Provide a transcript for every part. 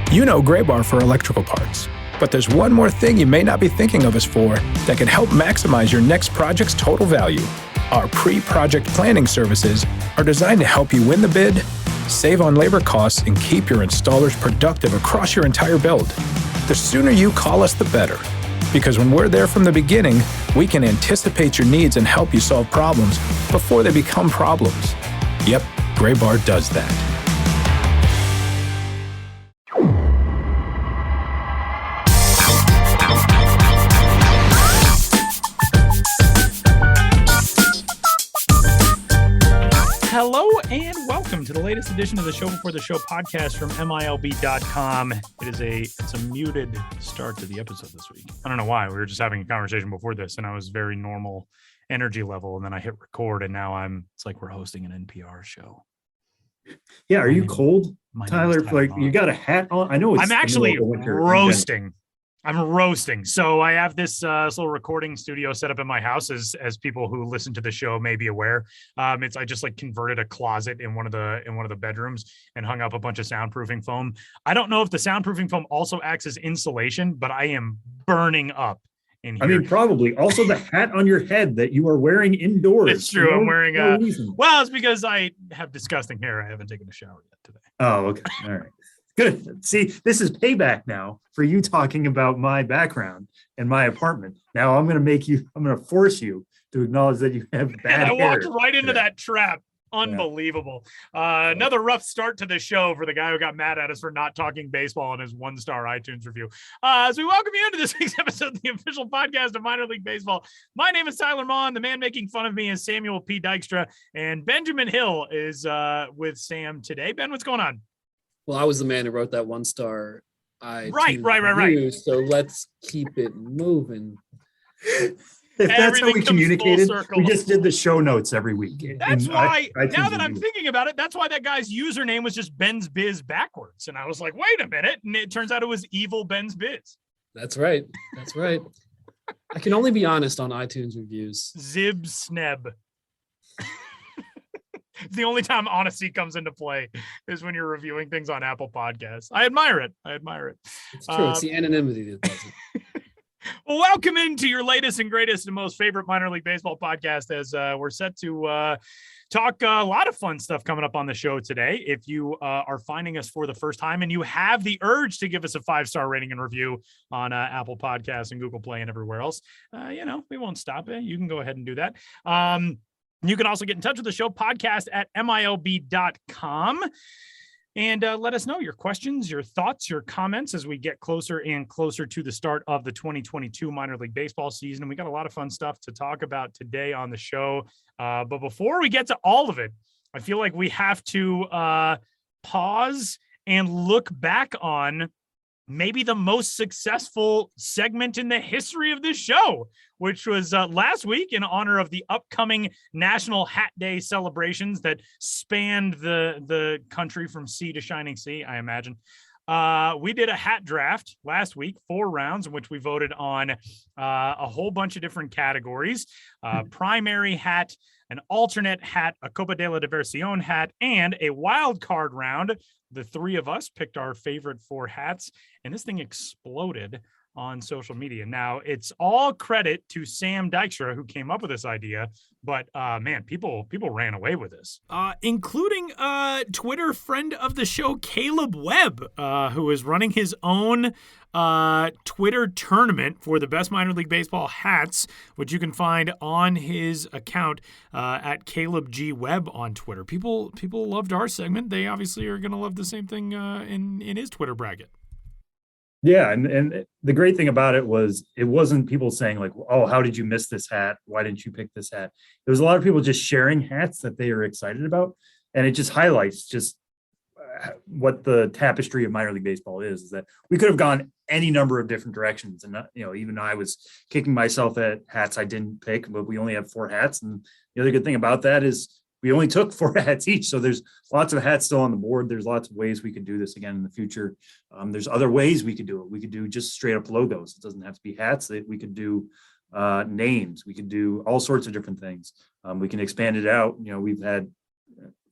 You know Gray Bar for electrical parts, but there's one more thing you may not be thinking of us for that can help maximize your next project's total value. Our pre-project planning services are designed to help you win the bid, save on labor costs, and keep your installers productive across your entire build. The sooner you call us, the better. Because when we're there from the beginning, we can anticipate your needs and help you solve problems before they become problems. Yep, Gray Bar does that. Hello and welcome to the latest edition of the Show Before the Show podcast from MILB.com. It's a muted start to the episode this week. I don't know why. We were just having a conversation before this and I was very normal energy level, and then I hit record and now it's like we're hosting an NPR show. Yeah, are you cold, Tyler? Like you got a hat on? I know it's I'm actually roasting. I'm roasting. So I have this little recording studio set up in my house, as people who listen to the show may be aware. I just like converted a closet in one of the bedrooms and hung up a bunch of soundproofing foam. I don't know if the soundproofing foam also acts as insulation, but I am burning up in here. I mean, probably. Also, the hat on your head that you are wearing indoors. It's true. I'm wearing well, it's because I have disgusting hair. I haven't taken a shower yet today. Oh, okay. All right. Good. See, this is payback now for you talking about my background and my apartment. Now I'm going to force you to acknowledge that you have bad hair. I walked right into that trap. Unbelievable. Yeah. Another rough start to the show for the guy who got mad at us for not talking baseball in his 1-star iTunes review. As we welcome you into this week's episode of the official podcast of Minor League Baseball. My name is Tyler Maughan. The man making fun of me is Samuel P. Dykstra, and Benjamin Hill is with Sam today. Ben, what's going on? Well, I was the man who wrote that 1-star. Right. So let's keep it moving. If that's how we communicated, we just did the show notes every week. That's why, now that I'm thinking about it, that's why that guy's username was just Ben's Biz backwards. And I was like, wait a minute. And it turns out it was evil Ben's Biz. That's right. I can only be honest on iTunes reviews. Zib Sneb. The only time honesty comes into play is when you're reviewing things on Apple Podcasts. I admire it. It's true. It's the anonymity that does it. Well, welcome into your latest and greatest and most favorite minor league baseball podcast, as we're set to talk a lot of fun stuff coming up on the show today. If you are finding us for the first time and you have the urge to give us a 5-star rating and review on Apple Podcasts and Google Play and everywhere else, we won't stop it. You can go ahead and do that. You can also get in touch with the show, podcast at MILB.com. And let us know your questions, your thoughts, your comments as we get closer and closer to the start of the 2022 minor league baseball season. And we got a lot of fun stuff to talk about today on the show. But before we get to all of it, I feel like we have to pause and look back on maybe the most successful segment in the history of this show, which was last week in honor of the upcoming National Hat Day celebrations that spanned the country from sea to shining sea, I imagine. We did a hat draft last week, 4 rounds in which we voted on a whole bunch of different categories, primary hat, an alternate hat, a Copa de la Diversión hat, and a wild card round. The 3 of us picked our favorite 4 hats, and this thing exploded on social media. Now, it's all credit to Sam Dykstra, who came up with this idea, but man, people ran away with this, including Twitter friend of the show, Caleb Webb, who is running his own Twitter tournament for the best minor league baseball hats, which you can find on his account at Caleb G. Webb on Twitter. People loved our segment. They obviously are going to love the same thing in his Twitter bracket. Yeah, and the great thing about it wasn't people saying like, oh, how did you miss this hat? Why didn't you pick this hat? There was a lot of people just sharing hats that they are excited about, and it just highlights just what the tapestry of minor league baseball is that we could have gone any number of different directions. And, even I was kicking myself at hats I didn't pick, but we only have 4 hats. And the other good thing about that is we only took 4 hats each. So there's lots of hats still on the board. There's lots of ways we could do this again in the future. There's other ways we could do it. We could do just straight up logos. It doesn't have to be hats. We could do names. We could do all sorts of different things. We can expand it out. We've had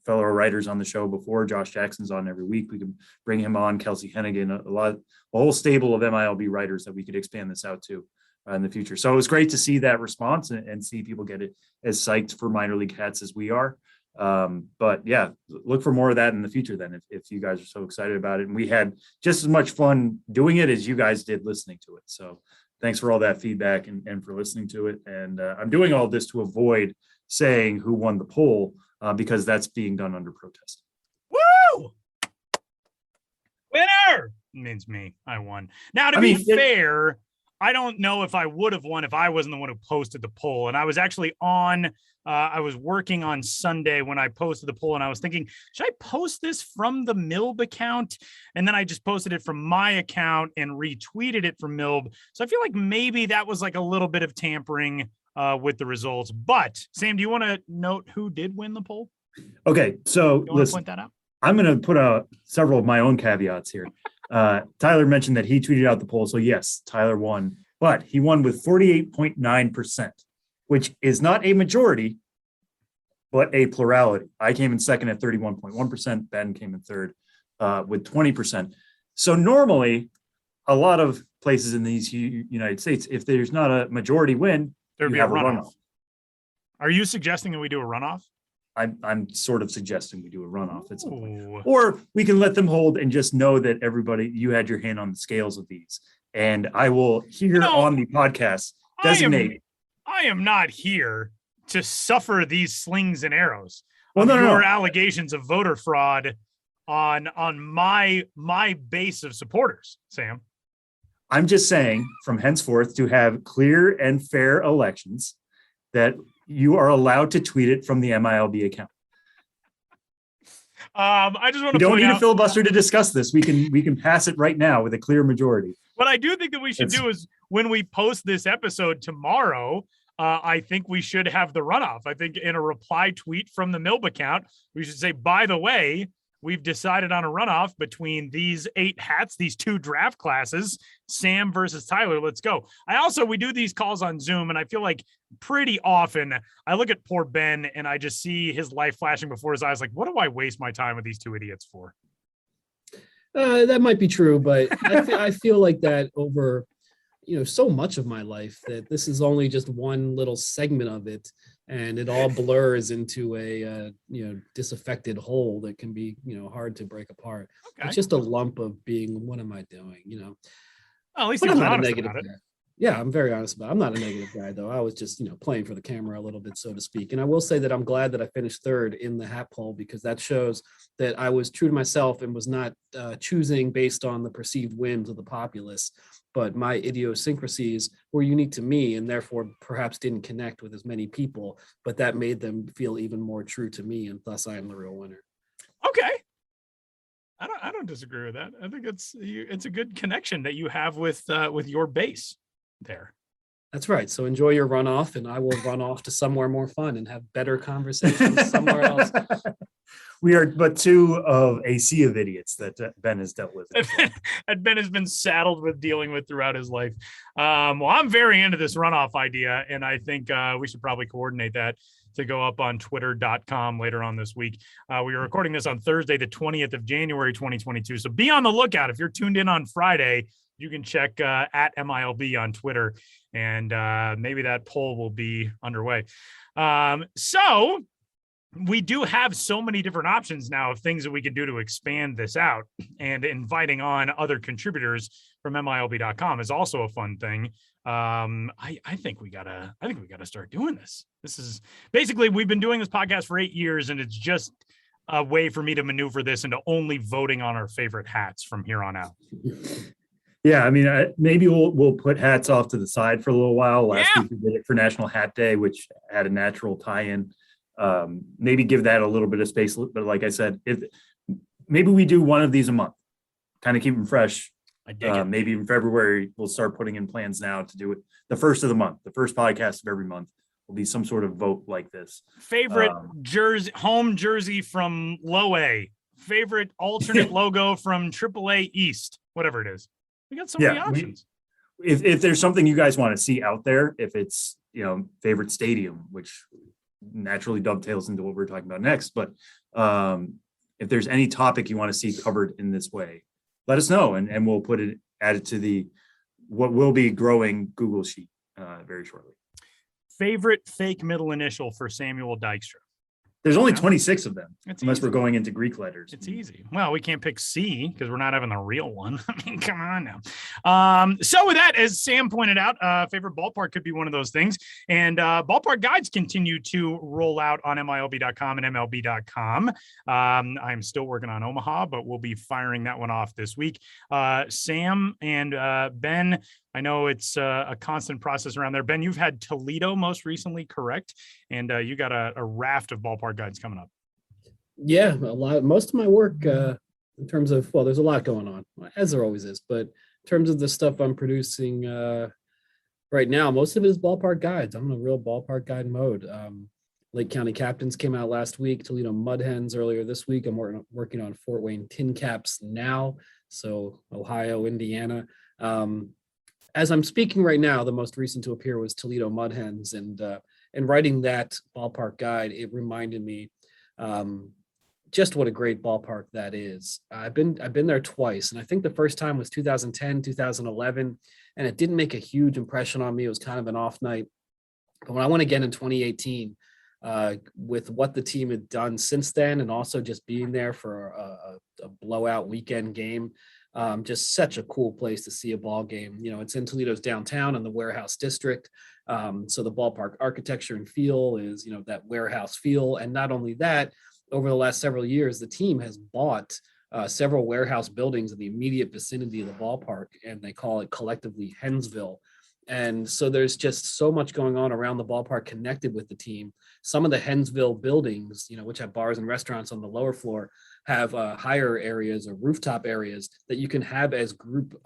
fellow writers on the show before. Josh Jackson's on every week. We can bring him on, Kelsey Hennigan, a whole stable of MILB writers that we could expand this out to in the future. So it was great to see that response and see people get it as psyched for minor league hats as we are. But yeah, look for more of that in the future then, if you guys are so excited about it. And we had just as much fun doing it as you guys did listening to it. So thanks for all that feedback and for listening to it. And I'm doing all this to avoid saying who won the poll because that's being done under protest. Woo! Winner! Means me. I won. Now, to be fair, I don't know if I would have won if I wasn't the one who posted the poll. And I was actually I was working on Sunday when I posted the poll, and I was thinking, should I post this from the MILB account? And then I just posted it from my account and retweeted it from MILB. So I feel like maybe that was like a little bit of tampering with the results. But Sam, do you want to note who did win the poll? Okay, so you want to point that out? I'm going to put out several of my own caveats here. Tyler mentioned that he tweeted out the poll. So yes, Tyler won, but he won with 48.9%, which is not a majority, but a plurality. I came in second at 31.1%. Ben came in third with 20%. So normally a lot of places in these United States, if there's not a majority win, there'd be a runoff. Are you suggesting that we do a runoff? I'm sort of suggesting we do a runoff at some point. Or we can let them hold and just know that everybody, you had your hand on the scales of these. And I will here on the podcast designate. I am not here to suffer these slings and arrows. Well, no. Allegations of voter fraud on my base of supporters, Sam. I'm just saying from henceforth to have clear and fair elections that you are allowed to tweet it from the MILB account. I just want to. We don't need a filibuster to discuss this. We can pass it right now with a clear majority. What I do think that we should do is when we post this episode tomorrow, I think we should have the runoff. I think in a reply tweet from the MILB account, we should say, by the way, we've decided on a runoff between these 8 hats, these 2 draft classes, Sam versus Tyler. Let's go. We do these calls on Zoom, and I feel like pretty often I look at poor Ben and I just see his life flashing before his eyes. Like, what do I waste my time with these 2 idiots for? That might be true, but I feel like that over, so much of my life that this is only just one little segment of it. And it all blurs into a disaffected whole that can be hard to break apart. Okay. It's just a lump of being, what am I doing? Well, at least I'm not a negative guy. Yeah, I'm very honest about it. I'm not a negative guy though. I was just playing for the camera a little bit, so to speak. And I will say that I'm glad that I finished third in the hat poll, because that shows that I was true to myself and was not choosing based on the perceived whims of the populace. But my idiosyncrasies were unique to me and therefore perhaps didn't connect with as many people, but that made them feel even more true to me, and thus I am the real winner. Okay. I don't disagree with that. I think it's a good connection that you have with your base there. That's right. So enjoy your runoff, and I will run off to somewhere more fun and have better conversations somewhere else. We are but 2 of a sea of idiots that Ben has dealt with. That Ben has been saddled with dealing with throughout his life. Well, I'm very into this runoff idea, and I think we should probably coordinate that to go up on twitter.com later on this week. We are recording this on Thursday, the 20th of January, 2022. So be on the lookout. If you're tuned in on Friday, you can check at MILB on Twitter, and maybe that poll will be underway. So we do have so many different options now of things that we can do to expand this out, and inviting on other contributors from MILB.com is also a fun thing. I think we gotta start doing this. This is basically, we've been doing this podcast for 8 years, and it's just a way for me to maneuver this into only voting on our favorite hats from here on out. Yeah, I mean, maybe we'll put hats off to the side for a little while. Last week we did it for National Hat Day, which had a natural tie-in. Maybe give that a little bit of space, but like I said, maybe we do one of these a month, kind of keep them fresh. I dig it. Maybe in February we'll start putting in plans now to do it the first of the month. The first podcast of every month will be some sort of vote like this. Favorite home jersey from Low A. Favorite alternate logo from AAA East. Whatever it is, we got so many options. If there's something you guys want to see out there, if it's favorite stadium, which naturally dovetails into what we're talking about next, but If there's any topic you want to see covered in this way, let us know, and we'll add it to what will be growing Google Sheet very shortly. Favorite fake middle initial for Samuel Dykstra? There's only 26 of them, it's unless easy. we're going into Greek letters. It's easy. Well, we can't pick C because we're not having the real one. I mean, come on now. So with that, as Sam pointed out, favorite ballpark could be one of those things. And ballpark guides continue to roll out on MILB.com and MLB.com. I'm still working on Omaha, but we'll be firing that one off this week. Sam and Ben, I know it's a constant process around there. Ben, you've had Toledo most recently, correct? And you got a raft of ballpark guides coming up. Yeah, a lot. Most of my work in terms of, well, there's a lot going on, as there always is, but in terms of the stuff I'm producing right now, most of it is ballpark guides. I'm in a real ballpark guide mode. Lake County Captains came out last week, Toledo Mud Hens earlier this week. I'm working on Fort Wayne Tin Caps now, so Ohio, Indiana. As I'm speaking right now, the most recent to appear was Toledo Mud Hens, and writing that ballpark guide, it reminded me just what a great ballpark that is. I've been there twice, and I think the first time was 2010, 2011, and it didn't make a huge impression on me. It was kind of an off night. But when I went again in 2018, with what the team had done since then, and also just being there for a blowout weekend game, just such a cool place to see a ball game. You know, it's in Toledo's downtown in the warehouse district. So the ballpark architecture and feel is, you know, that warehouse feel. And not only that, over the last several years, the team has bought several warehouse buildings in the immediate vicinity of the ballpark, and they call it collectively Hensville. And so there's just so much going on around the ballpark connected with the team. Some of the Hensville buildings, you know, which have bars and restaurants on the lower floor, have higher areas or rooftop areas that you can have as group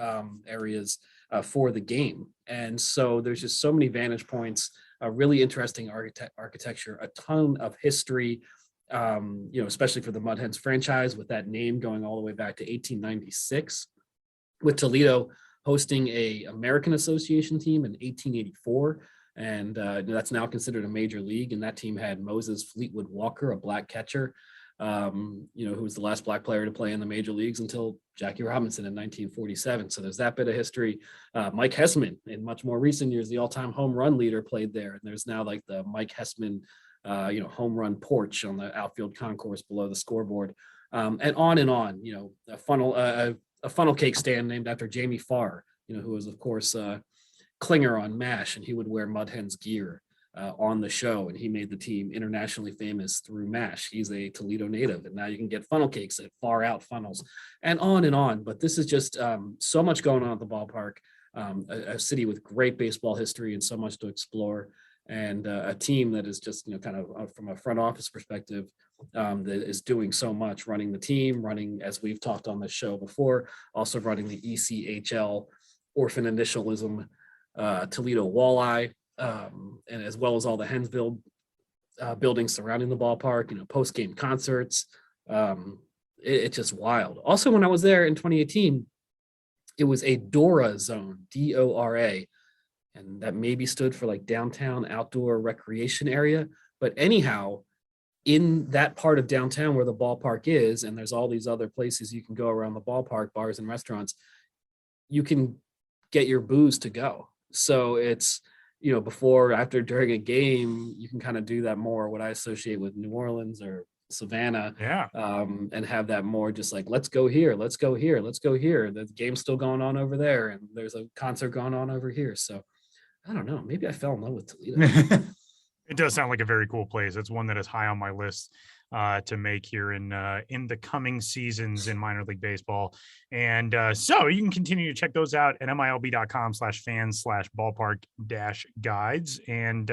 areas for the game. And so there's just so many vantage points, really interesting architecture, a ton of history, you know, especially for the Mud Hens franchise, with that name going all the way back to 1896, with Toledo hosting a American Association team in 1884. And that's now considered a major league. And that team had Moses Fleetwood Walker, a black catcher, you know, who was the last black player to play in the major leagues until Jackie Robinson in 1947. So there's that bit of history. Mike Hessman, in much more recent years, the all-time home run leader, played there. And there's now like the Mike Hessman, you know, home run porch on the outfield concourse below the scoreboard, and on, you know, a funnel cake stand named after Jamie Farr, you know, who was, of course, Klinger on MASH, and he would wear Mud Hens gear on the show, and he made the team internationally famous through MASH. He's a Toledo native, and now you can get funnel cakes at Far Out Funnels, and on. But this is just so much going on at the ballpark, a city with great baseball history and so much to explore, and a team that is just, you know, kind of from a front office perspective, that is doing so much, running the team, running, as we've talked on this show before, also running the ECHL Orphan Initialism Toledo Walleye, and as well as all the Hensville buildings surrounding the ballpark, you know, post-game concerts. It's just wild. Also, when I was there in 2018, it was a DORA zone, DORA, and that maybe stood for like downtown outdoor recreation area. But anyhow, in that part of downtown where the ballpark is, and there's all these other places you can go around the ballpark, bars and restaurants, you can get your booze to go. So it's, you know, before, after, during a game, you can kind of do that more, what I associate with New Orleans or Savannah, and have that more just like, let's go here, let's go here, let's go here. The game's still going on over there, and there's a concert going on over here. So I don't know, maybe I fell in love with Toledo. It does sound like a very cool place. It's one that is high on my list to make here in the coming seasons in minor league baseball. And so you can continue to check those out at milb.com/fans/ballpark-guides. And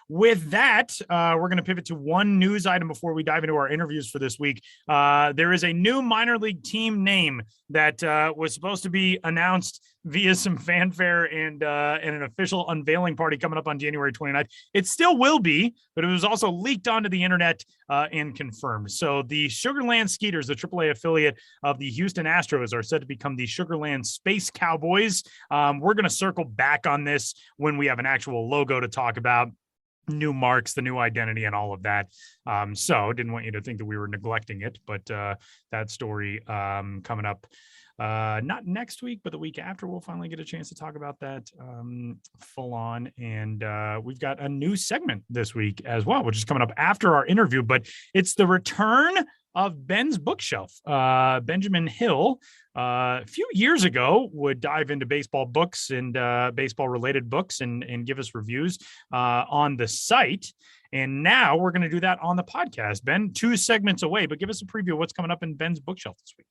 with that, we're going to pivot to one news item before we dive into our interviews for this week. There is a new minor league team name that was supposed to be announced via some fanfare and an official unveiling party coming up on January 29th. It still will be, but it was also leaked onto the internet and confirmed. So the Sugarland Skeeters, the AAA affiliate of the Houston Astros, are said to become the Sugarland Space Cowboys. We're going to circle back on this when we have an actual logo to talk about. new marks, the new identity, and all of that. So didn't want you to think that we were neglecting it, but that story coming up not next week, but the week after, we'll finally get a chance to talk about that full on. And we've got a new segment this week as well, which is coming up after our interview, but it's the return of Ben's bookshelf. Benjamin Hill, a few years ago, would dive into baseball books and baseball related books and give us reviews on the site. And now we're going to do that on the podcast. Ben, 2 segments away, but give us a preview of what's coming up in Ben's bookshelf this week.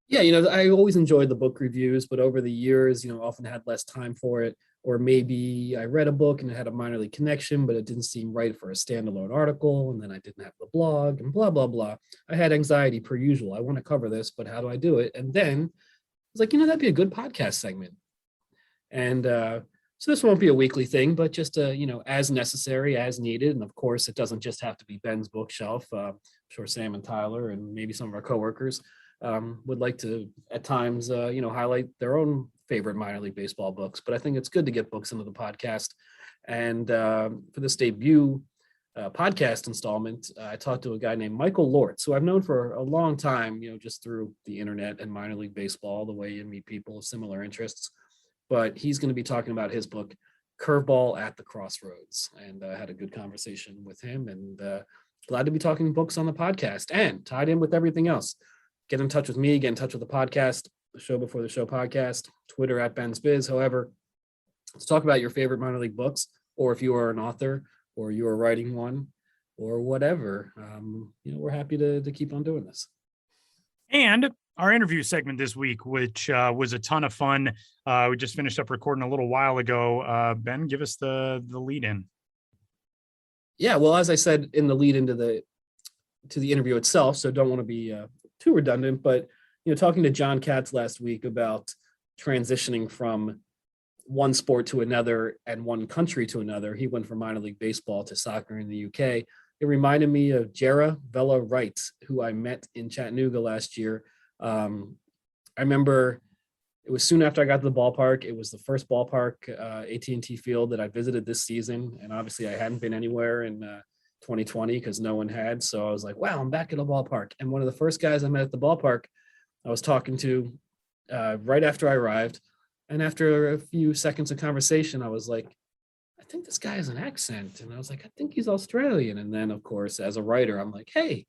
Yeah, I always enjoyed the book reviews, but over the years, often had less time for it. Or maybe I read a book and it had a minor league connection, but it didn't seem right for a standalone article. And then I didn't have the blog and blah, blah, blah. I had anxiety per usual. I want to cover this, but how do I do it? And then I was like, that'd be a good podcast segment. And so this won't be a weekly thing, but just, as necessary, as needed. And of course, it doesn't just have to be Ben's bookshelf. I'm sure Sam and Tyler and maybe some of our coworkers would like to at times, highlight their own favorite minor league baseball books, but I think it's good to get books into the podcast. And for this debut podcast installment, I talked to a guy named Michael Lortz, who I've known for a long time, just through the internet and minor league baseball, the way you meet people of similar interests. But he's going to be talking about his book, Curveball at the Crossroads. And I had a good conversation with him, and glad to be talking books on the podcast and tied in with everything else. Get in touch with me, get in touch with the podcast, the Show Before the Show podcast, Twitter at Ben's Biz. However, let's talk about your favorite minor league books, or if you are an author or you are writing one or whatever. We're happy to keep on doing this. And our interview segment this week, which was a ton of fun. We just finished up recording a little while ago. Ben, give us the lead in. Yeah, well, as I said in the lead into the interview itself, so don't want to be too redundant, but talking to John Katz last week about transitioning from one sport to another and one country to another. He went from minor league baseball to soccer in the UK. It reminded me of Jarrah Vella-Wright, who I met in Chattanooga last year. I remember it was soon after I got to the ballpark. It was the first ballpark, AT&T Field, that I visited this season. And obviously I hadn't been anywhere in 2020 because no one had. So I was like, wow, I'm back at the ballpark. And one of the first guys I met at the ballpark, I was talking to right after I arrived. And after a few seconds of conversation, I was like, I think this guy has an accent. And I was like, I think he's Australian. And then, of course, as a writer, I'm like, hey,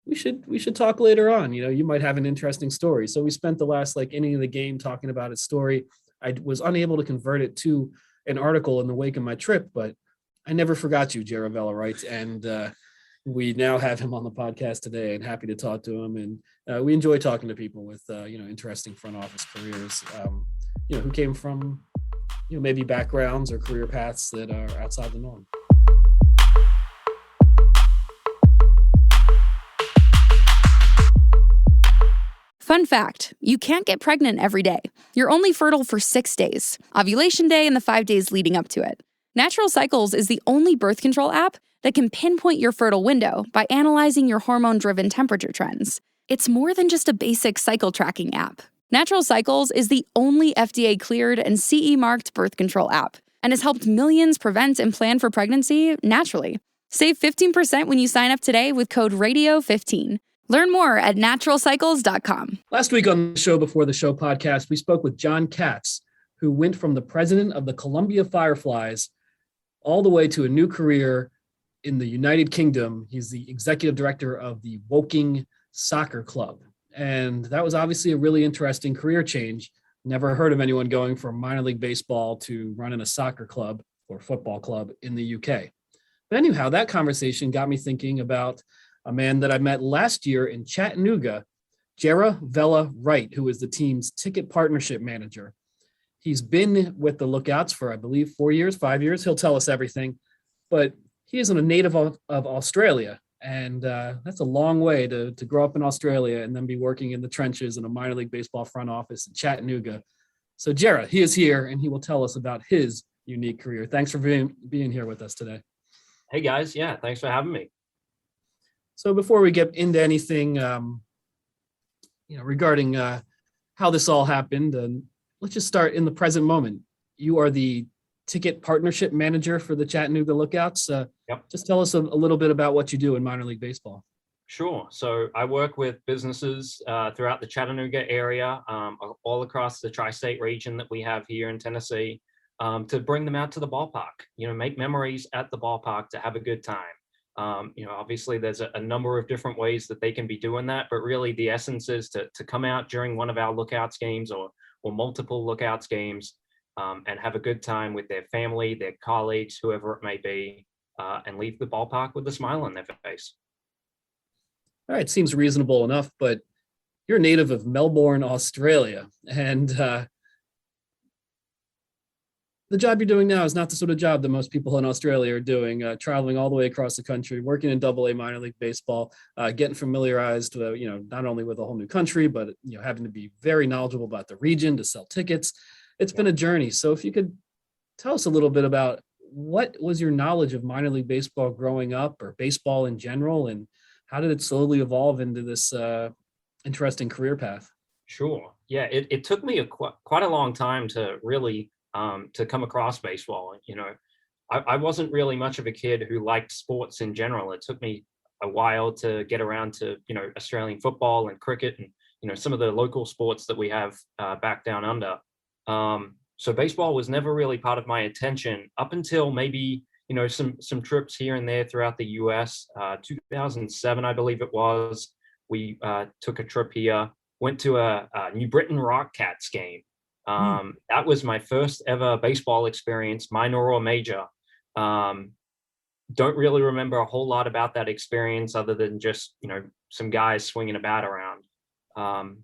we should talk later on. You might have an interesting story. So we spent the last inning of the game talking about his story. I was unable to convert it to an article in the wake of my trip, but I never forgot you, Jarrah Vella-Wright. And we now have him on the podcast today, and happy to talk to him. And we enjoy talking to people with, interesting front office careers, who came from, maybe backgrounds or career paths that are outside the norm. Fun fact, you can't get pregnant every day. You're only fertile for 6 days, ovulation day and the 5 days leading up to it. Natural Cycles is the only birth control app that can pinpoint your fertile window by analyzing your hormone-driven temperature trends. It's more than just a basic cycle tracking app. Natural Cycles is the only FDA-cleared and CE-marked birth control app and has helped millions prevent and plan for pregnancy naturally. Save 15% when you sign up today with code RADIO15. Learn more at naturalcycles.com. Last week on the Show Before the Show podcast, we spoke with John Katz, who went from the president of the Columbia Fireflies all the way to a new career in the United Kingdom. He's the executive director of the Woking Soccer Club. And that was obviously a really interesting career change. Never heard of anyone going from minor league baseball to running a soccer club or football club in the UK. But anyhow, that conversation got me thinking about a man that I met last year in Chattanooga, Jarrah Vella-Wright, who is the team's ticket partnership manager. He's been with the Lookouts for, I believe, 4 years, 5 years. He'll tell us everything. But he is a native of Australia. And that's a long way to grow up in Australia and then be working in the trenches in a minor league baseball front office in Chattanooga. So Jarrah, he is here, and he will tell us about his unique career. Thanks for being here with us today. Hey, guys. Yeah, thanks for having me. So before we get into anything, regarding how this all happened, let's just start in the present moment. You are the ticket partnership manager for the Chattanooga Lookouts. Yep. Just tell us a little bit about what you do in minor league baseball. Sure. So I work with businesses throughout the Chattanooga area, all across the tri-state region that we have here in Tennessee, to bring them out to the ballpark, make memories at the ballpark, to have a good time. Obviously there's a number of different ways that they can be doing that, but really the essence is to come out during one of our Lookouts games or multiple Lookouts games, and have a good time with their family, their colleagues, whoever it may be, and leave the ballpark with a smile on their face. All right, seems reasonable enough, but you're a native of Melbourne, Australia, and the job you're doing now is not the sort of job that most people in Australia are doing, traveling all the way across the country, working in AA minor league baseball, getting familiarized, not only with a whole new country, but, having to be very knowledgeable about the region to sell tickets. It's been a journey. So if you could tell us a little bit about what was your knowledge of minor league baseball growing up, or baseball in general, and how did it slowly evolve into this interesting career path? Sure. Yeah, it took me quite a long time to really to come across baseball. I wasn't really much of a kid who liked sports in general. It took me a while to get around to Australian football and cricket and some of the local sports that we have back down under. So baseball was never really part of my attention up until maybe some trips here and there throughout the US. 2007, I believe it was, we took a trip here, went to a New Britain Rockcats game. That was my first ever baseball experience, minor or major. Don't really remember a whole lot about that experience other than just, some guys swinging a bat around.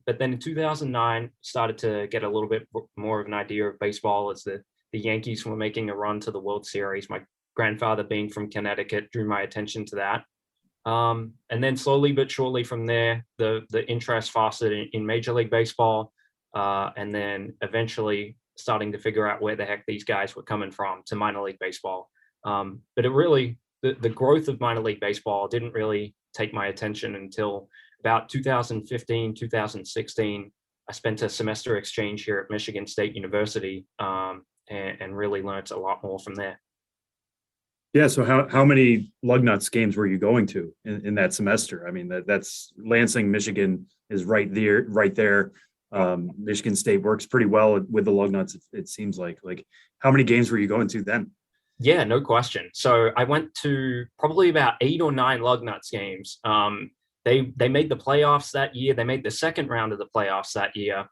But then in 2009, started to get a little bit more of an idea of baseball as the Yankees were making a run to the World Series. My grandfather, being from Connecticut, drew my attention to that. And then slowly but surely from there, the interest fostered in Major League Baseball. And then eventually starting to figure out where the heck these guys were coming from to minor league baseball. But it really, the growth of minor league baseball didn't really take my attention until about 2015, 2016. I spent a semester exchange here at Michigan State University, and really learned a lot more from there. Yeah. So how many Lugnuts games were you going to in that semester? I mean, that's Lansing, Michigan is right there. Michigan State works pretty well with the Lugnuts. It seems like how many games were you going to then? Yeah, no question. So I went to probably about 8 or 9 Lugnuts games. They made the playoffs that year. They made the second round of the playoffs that year.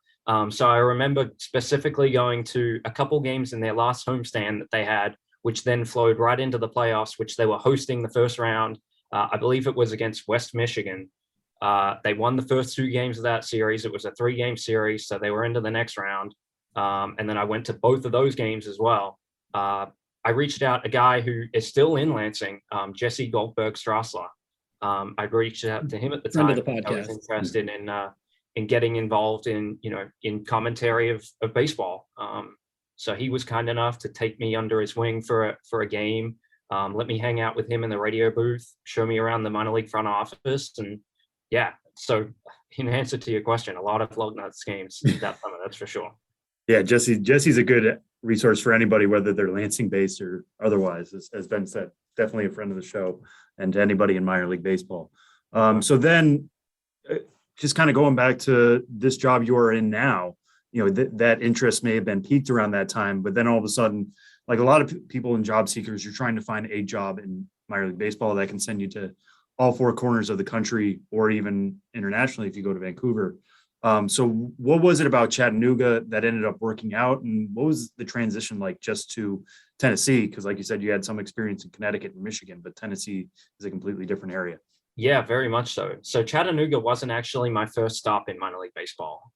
So I remember specifically going to a couple games in their last homestand that they had, which then flowed right into the playoffs, which they were hosting the first round. I believe it was against West Michigan. They won the first 2 games of that series. It was a 3-game series, so they were into the next round. And then I went to both of those games as well. I reached out a guy who is still in Lansing, Jesse Goldberg-Strassler. I reached out to him at the time. Friend of the podcast. I was interested in getting involved in commentary of baseball. So he was kind enough to take me under his wing for a game, let me hang out with him in the radio booth, show me around the minor league front office. And yeah, so in answer to your question, a lot of Lugnuts games that summer, that's for sure. Yeah, Jesse's a good resource for anybody, whether they're Lansing based or otherwise, as Ben said, definitely a friend of the show and to anybody in minor league baseball. So then just kind of going back to this job you're in now, that interest may have been peaked around that time, but then all of a sudden, like a lot of people and job seekers, you're trying to find a job in minor league baseball that can send you to all 4 corners of the country or even internationally if you go to Vancouver. So what was it about Chattanooga that ended up working out, and what was the transition like just to Tennessee? Because like you said, you had some experience in Connecticut and Michigan, but Tennessee is a completely different area. Yeah, very much so. So Chattanooga wasn't actually my first stop in minor league baseball.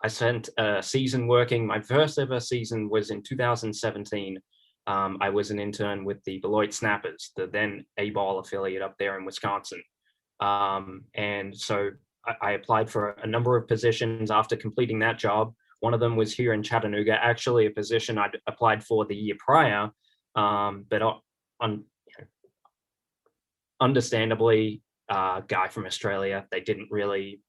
I spent a season working. My first ever season was in 2017. I was an intern with the Beloit Snappers, the then A-ball affiliate up there in Wisconsin. And so I applied for a number of positions after completing that job. One of them was here in Chattanooga, actually a position I'd applied for the year prior, but understandably, guy from Australia, they didn't really,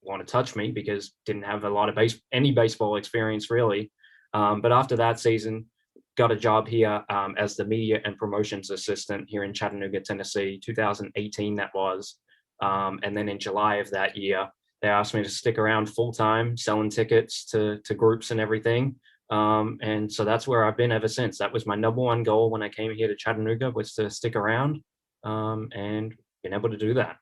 want to touch me because didn't have a lot of any baseball experience really. But after that season, got a job here as the media and promotions assistant here in Chattanooga, Tennessee, 2018 that was. And then in July of that year, they asked me to stick around full-time selling tickets to groups and everything. And so that's where I've been ever since. That was my number one goal when I came here to Chattanooga, was to stick around, and been able to do that.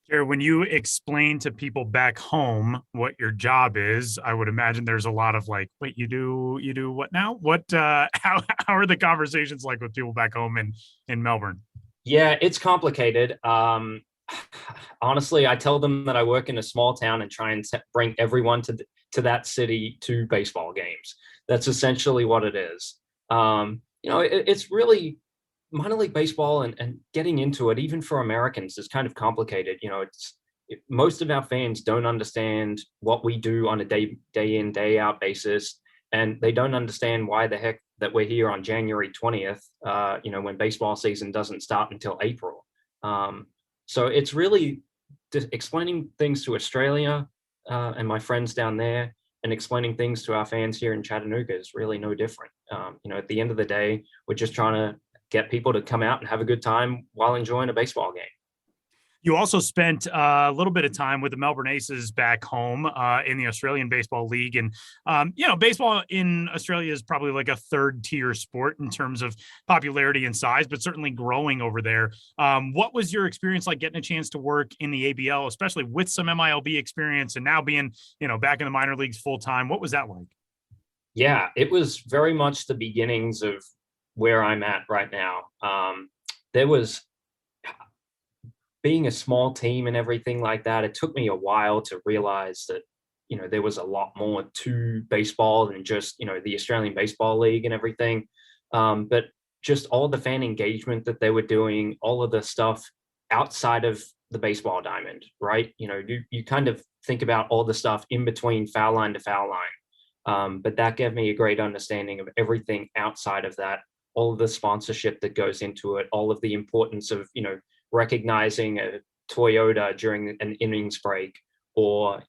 Jarrah, when you explain to people back home what your job is, I would imagine there's a lot of like, wait, you do what now? What, how are the conversations like with people back home in Melbourne? Yeah, it's complicated. Honestly, I tell them that I work in a small town and try and bring everyone to that city to baseball games. That's essentially what it is. It's really minor league baseball and getting into it, even for Americans, is kind of complicated. Most of our fans don't understand what we do on a day in, day out basis. And they don't understand why the heck that we're here on January 20th, when baseball season doesn't start until April. So it's really explaining things to Australia and my friends down there, and explaining things to our fans here in Chattanooga is really no different. At the end of the day, we're just trying to get people to come out and have a good time while enjoying a baseball game. You also spent a little bit of time with the Melbourne Aces back home in the Australian Baseball League. And, baseball in Australia is probably like a third tier sport in terms of popularity and size, but certainly growing over there. What was your experience like getting a chance to work in the ABL, especially with some MILB experience and now being, back in the minor leagues full time? What was that like? Yeah, it was very much the beginnings of where I'm at right now. There was, being a small team and everything like that, it took me a while to realize that, there was a lot more to baseball than just, the Australian Baseball League and everything. But just all the fan engagement that they were doing, all of the stuff outside of the baseball diamond, right? You kind of think about all the stuff in between foul line to foul line. But that gave me a great understanding of everything outside of that, all of the sponsorship that goes into it, all of the importance of, recognizing a Toyota during an innings break, or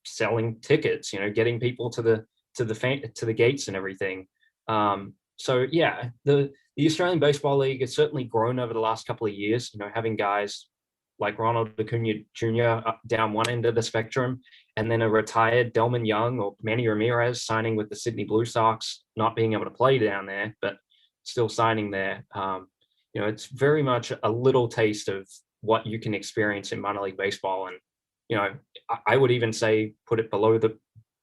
selling tickets, getting people to the gates and everything. So yeah, the Australian Baseball League has certainly grown over the last couple of years. Having guys like Ronald Acuna Jr. Down one end of the spectrum, and then a retired Delman Young or Manny Ramirez signing with the Sydney Blue Sox, not being able to play down there, but still signing there. It's very much a little taste of what you can experience in minor league baseball. And, I would even say put it below the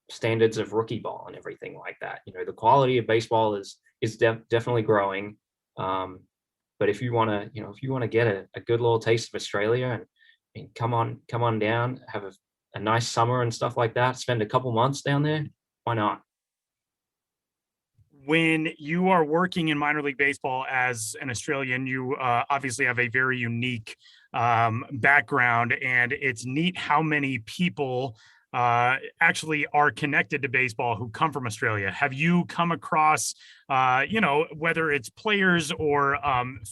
standards of rookie ball and everything like that. The quality of baseball is definitely growing. But if you want to get a good little taste of Australia, and come on down, have a nice summer and stuff like that, spend a couple months down there, why not? When you are working in minor league baseball as an Australian, you obviously have a very unique background, and it's neat how many people actually are connected to baseball who come from Australia. Have you come across, whether it's players or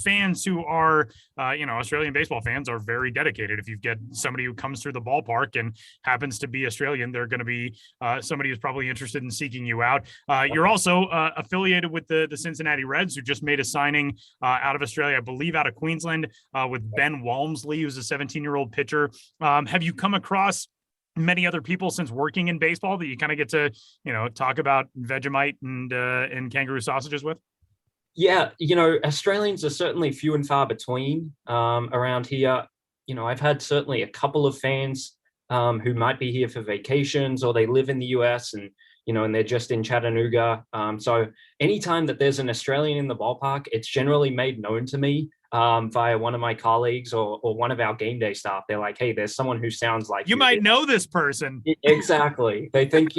fans who are, Australian baseball fans are very dedicated. If you get somebody who comes through the ballpark and happens to be Australian, they're going to be somebody who's probably interested in seeking you out. You're also affiliated with the Cincinnati Reds, who just made a signing out of Australia, I believe out of Queensland, with Ben Walmsley, who's a 17-year-old pitcher. Have you come across many other people since working in baseball that you kind of get to, talk about Vegemite and kangaroo sausages with? Yeah, Australians are certainly few and far between around here. I've had certainly a couple of fans who might be here for vacations, or they live in the US and they're just in Chattanooga. So anytime that there's an Australian in the ballpark, it's generally made known to me via one of my colleagues or one of our game day staff. They're like, hey, there's someone who sounds like you might know this person. Exactly. They think,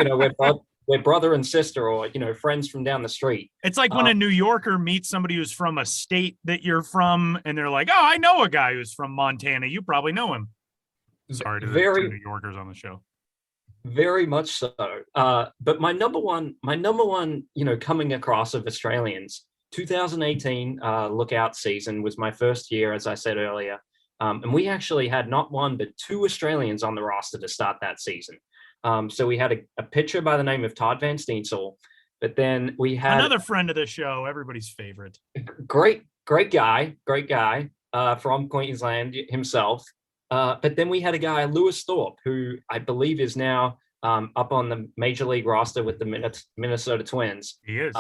we're brother and sister, or, friends from down the street. It's like when a New Yorker meets somebody who's from a state that you're from, and they're like, oh, I know a guy who's from Montana. You probably know him. Sorry to the two New Yorkers on the show. Very much so. But my number one, coming across of Australians, 2018 lookout season was my first year, as I said earlier. And we actually had not one, but two Australians on the roster to start that season. So we had a pitcher by the name of Todd Van Steensel, But then we had another friend of the show, everybody's favorite. great guy from Queensland himself. But then we had a guy, Lewis Thorpe, who I believe is now up on the major league roster with the Minnesota Twins. He is.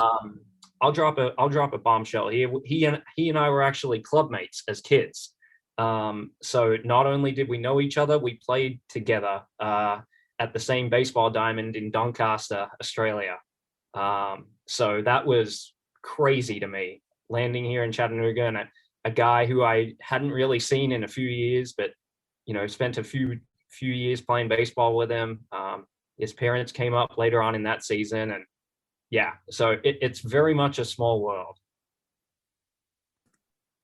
I'll drop a bombshell here. He and I were actually clubmates as kids. So not only did we know each other, we played together at the same baseball diamond in Doncaster, Australia. So that was crazy to me, landing here in Chattanooga, and a guy who I hadn't really seen in a few years, but spent a few years playing baseball with him. His parents came up later on in that season, and yeah, so it's very much a small world.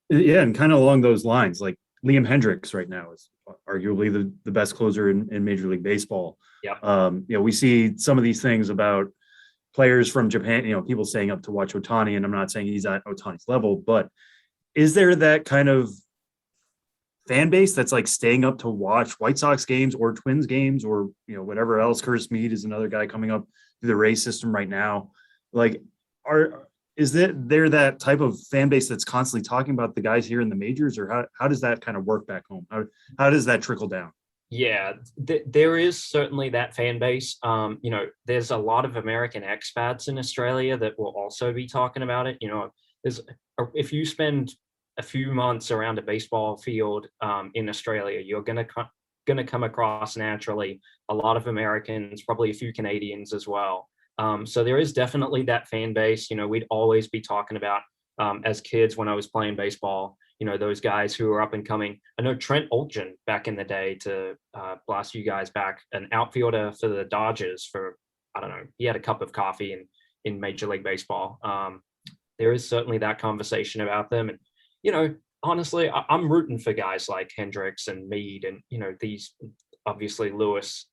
Yeah, and kind of along those lines, like Liam Hendricks right now is arguably the best closer in Major League Baseball. Yeah. We see some of these things about players from Japan, people staying up to watch Ohtani, and I'm not saying he's at Ohtani's level, but is there that kind of fan base that's like staying up to watch White Sox games or Twins games or, whatever else? Curtis Mead is another guy coming up through the Rays system right now. Like, is there that type of fan base that's constantly talking about the guys here in the majors, or how does that kind of work back home? How does that trickle down? Yeah, there is certainly that fan base. There's a lot of American expats in Australia that will also be talking about it. If you spend a few months around a baseball field in Australia, you're gonna come across naturally a lot of Americans, probably a few Canadians as well. So there is definitely that fan base. We'd always be talking about as kids when I was playing baseball, those guys who are up and coming. I know Trent Olgin back in the day, to blast you guys back, an outfielder for the Dodgers for, I don't know, he had a cup of coffee in Major League Baseball. There is certainly that conversation about them. And, honestly, I'm rooting for guys like Hendricks and Mead and, these, obviously Lewis.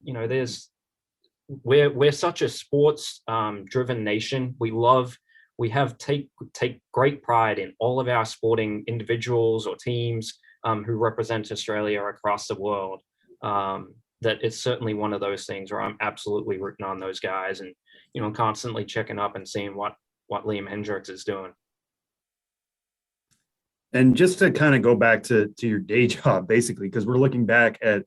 We're such a sports driven nation. We take great pride in all of our sporting individuals or teams who represent Australia across the world. That it's certainly one of those things where I'm absolutely rooting on those guys, and constantly checking up and seeing what Liam Hendricks is doing. And just to kind of go back to your day job, basically, because we're looking back at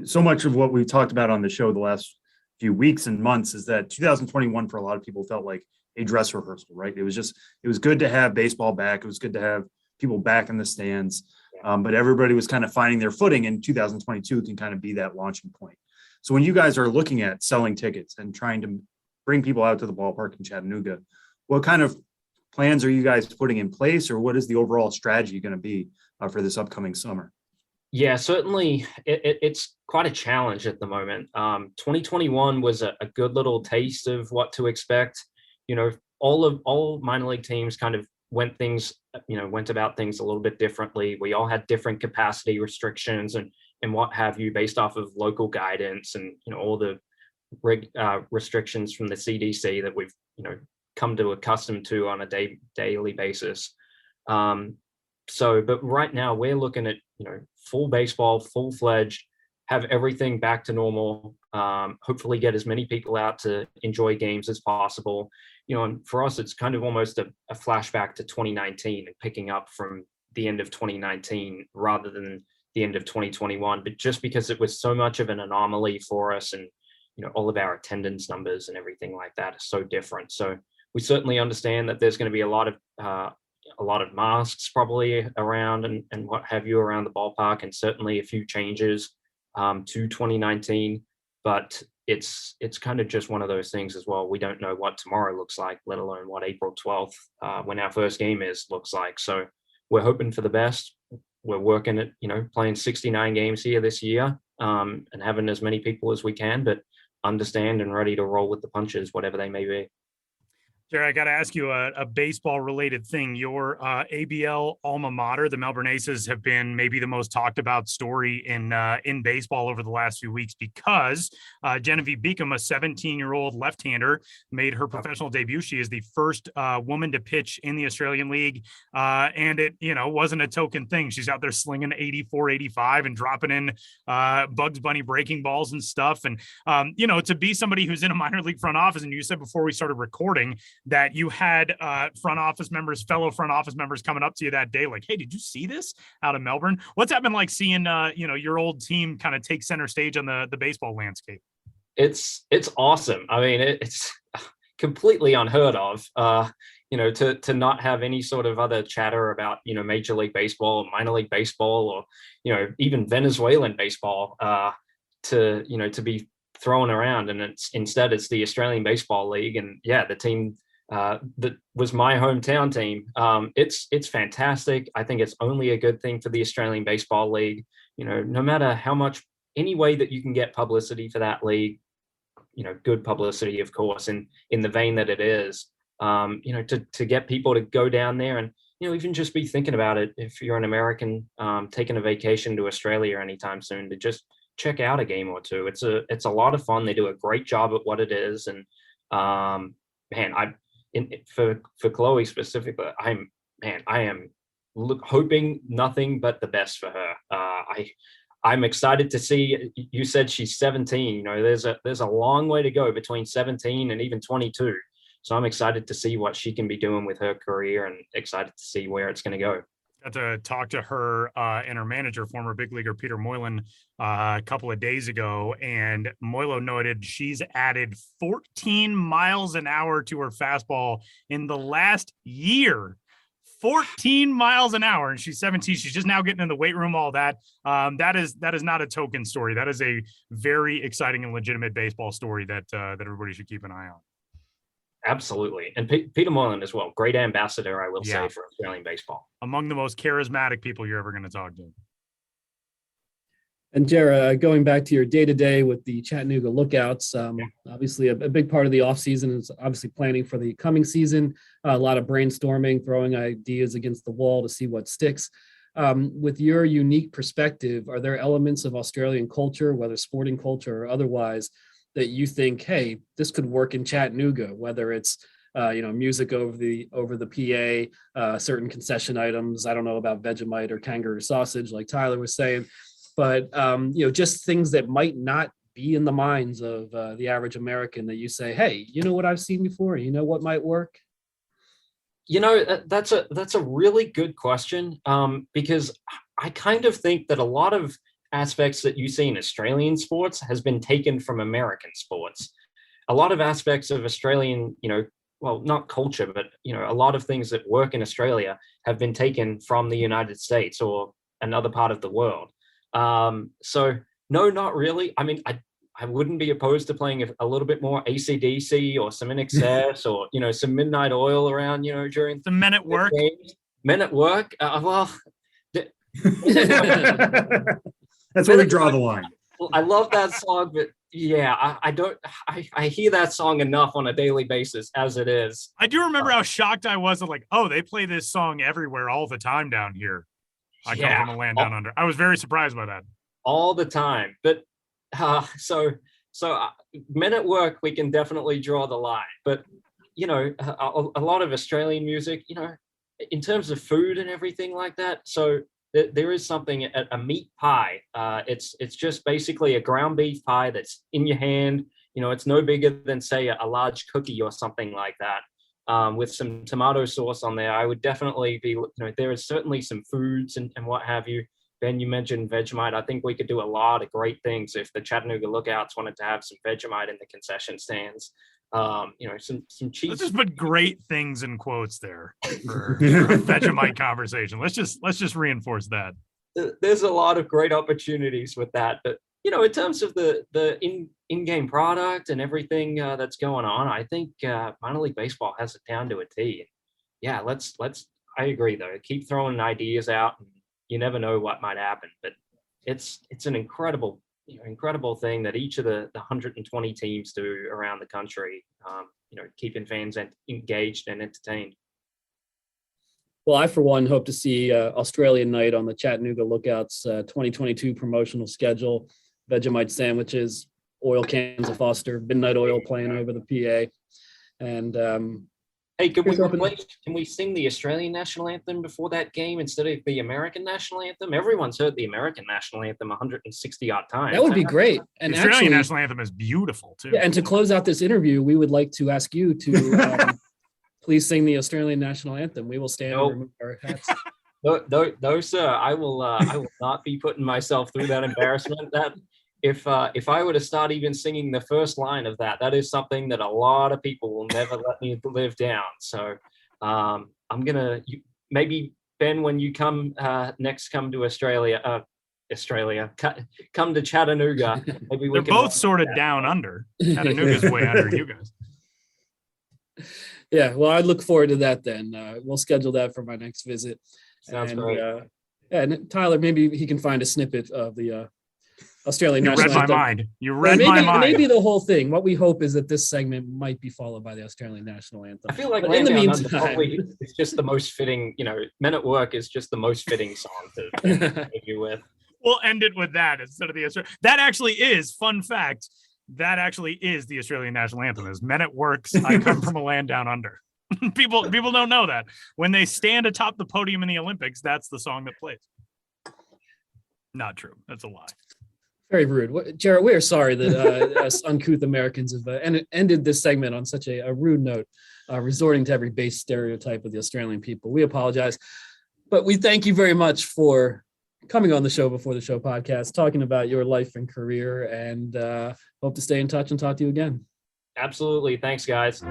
so much of what we've talked about on the show the last few weeks and months, is that 2021 for a lot of people felt like a dress rehearsal, right? It was good to have baseball back. It was good to have people back in the stands. But everybody was kind of finding their footing, and 2022 can kind of be that launching point. So when you guys are looking at selling tickets and trying to bring people out to the ballpark in Chattanooga, what kind of plans are you guys putting in place, or what is the overall strategy going to be for this upcoming summer? Yeah, certainly it's quite a challenge at the moment. 2021 was a good little taste of what to expect. All minor league teams kind of went about things a little bit differently. We all had different capacity restrictions and what have you, based off of local guidance and all the restrictions from the CDC that we've come to accustomed to on a daily basis. But right now we're looking at full baseball, full-fledged, have everything back to normal. Hopefully get as many people out to enjoy games as possible. And for us, it's kind of almost a flashback to 2019 and picking up from the end of 2019 rather than the end of 2021. But just because it was so much of an anomaly for us, and all of our attendance numbers and everything like that is so different. So we certainly understand that there's going to be a lot of masks probably around and what have you around the ballpark, and certainly a few changes to 2019. But it's kind of just one of those things as well. We don't know what tomorrow looks like, let alone what April 12th, when our first game looks like. So we're hoping for the best. We're working at, playing 69 games here this year, and having as many people as we can, but understand and ready to roll with the punches, whatever they may be. Jarrah, I got to ask you a baseball related thing. Your ABL alma mater, the Melbourne Aces, have been maybe the most talked about story in baseball over the last few weeks because Genevieve Beacom, a 17-year-old left-hander, made her professional debut. She is the first woman to pitch in the Australian League, and it wasn't a token thing. She's out there slinging 84, 85 and dropping in Bugs Bunny breaking balls and stuff. And to be somebody who's in a minor league front office, and you said before we started recording that you had fellow front office members coming up to you that day like, hey, did you see this out of Melbourne? What's that been like seeing your old team kind of take center stage on the baseball landscape? It's awesome. I mean, it's completely unheard of, to not have any sort of other chatter about, Major League Baseball, minor league baseball, or, even Venezuelan baseball, to be thrown around. And instead it's the Australian Baseball League. And yeah, the team that was my hometown team. It's fantastic. I think it's only a good thing for the Australian Baseball League. No matter how much, any way that you can get publicity for that league, good publicity, of course, and in the vein that it is, to get people to go down there and, even just be thinking about it. If you're an American taking a vacation to Australia anytime soon, to just check out a game or two. It's a lot of fun. They do a great job at what it is. And for Chloe specifically, I am hoping nothing but the best for her. I'm excited to see. You said she's 17. There's a long way to go between 17 and even 22. So I'm excited to see what she can be doing with her career, and excited to see where it's going to go. Got to talk to her and her manager, former big leaguer Peter Moylan, a couple of days ago, and Moylo noted she's added 14 miles an hour to her fastball in the last year. 14 miles an hour, and she's 17. She's just now getting in the weight room, all that. That is not a token story. That is a very exciting and legitimate baseball story that everybody should keep an eye on. Absolutely. And Peter Moylan as well. Great ambassador, I will say, for Australian baseball. Among the most charismatic people you're ever going to talk to. And Jarrah, going back to your day-to-day with the Chattanooga Lookouts, obviously a big part of the offseason is obviously planning for the coming season, a lot of brainstorming, throwing ideas against the wall to see what sticks. With your unique perspective, are there elements of Australian culture, whether sporting culture or otherwise, that you think, hey, this could work in Chattanooga, whether it's music over the PA, certain concession items. I don't know about Vegemite or kangaroo sausage, like Tyler was saying, but just things that might not be in the minds of the average American that you say, hey, you know what I've seen before? You know what might work? That's a really good question, because I kind of think that a lot of aspects that you see in Australian sports has been taken from American sports. A lot of aspects of Australian, not culture, but, a lot of things that work in Australia have been taken from the United States or another part of the world. So no, not really. I mean, I wouldn't be opposed to playing a little bit more AC/DC or some INXS or, some Midnight Oil around, during the Men at Work. Men at Work. That's where we draw the line. I love that song, but yeah, I hear that song enough on a daily basis as it is. I do remember how shocked I was at they play this song everywhere all the time down here. I come from a land down under. I was very surprised by that. All the time. But so Men at Work, we can definitely draw the line. But, a lot of Australian music, in terms of food and everything like that. So there is something, a meat pie. It's just basically a ground beef pie that's in your hand. It's no bigger than, say, a large cookie or something like that, with some tomato sauce on there. I would definitely be, there is certainly some foods and what have you. Ben, you mentioned Vegemite. I think we could do a lot of great things if the Chattanooga Lookouts wanted to have some Vegemite in the concession stands. Some cheese. Let's just put great things in quotes there for a Vegemite conversation. Let's just reinforce that. There's a lot of great opportunities with that, but in terms of the in-game product and everything that's going on, I think minor league baseball has it down to a T. Yeah, let's. I agree though. Keep throwing ideas out, and you never know what might happen. But it's an incredible incredible thing that each of the 120 teams do around the country, keeping fans engaged and entertained. Well, I, for one, hope to see Australian night on the Chattanooga Lookouts 2022 promotional schedule. Vegemite sandwiches, oil cans of Foster, Midnight Oil playing over the PA. And hey, can we sing the Australian national anthem before that game instead of the American national anthem? Everyone's heard the American national anthem 160 odd times. That would be great. And the Australian national anthem is beautiful too. Yeah, and to close out this interview, we would like to ask you to please sing the Australian national anthem. We will stand and remove our hats. No, sir. I will not be putting myself through that embarrassment. That if I were to start even singing the first line of that is something that a lot of people will never let me live down. So I'm gonna maybe, Ben, when you come next, come to Australia, come to Chattanooga. Maybe they're both sort of down under. Chattanooga's way under you guys. Yeah, well, I look forward to that then. We'll schedule that for my next visit. Sounds great. And Tyler, maybe he can find a snippet of the Australian national anthem. You read my mind. You read my mind. Maybe the whole thing. What we hope is that this segment might be followed by the Australian national anthem. I feel like in the meantime, it's just the most fitting, Men at Work is just the most fitting song to leave you with. We'll end it with that instead of the Australian. That actually is, fun fact, that actually is the Australian national anthem, is Men at Work's I Come From a Land Down Under. People don't know that. When they stand atop the podium in the Olympics, that's the song that plays. Not true. That's a lie. Very rude. Jarrah, we're sorry that us uncouth Americans have ended this segment on such a rude note, resorting to every base stereotype of the Australian people. We apologize. But we thank you very much for coming on the Show Before the Show podcast, talking about your life and career, and hope to stay in touch and talk to you again. Absolutely. Thanks, guys.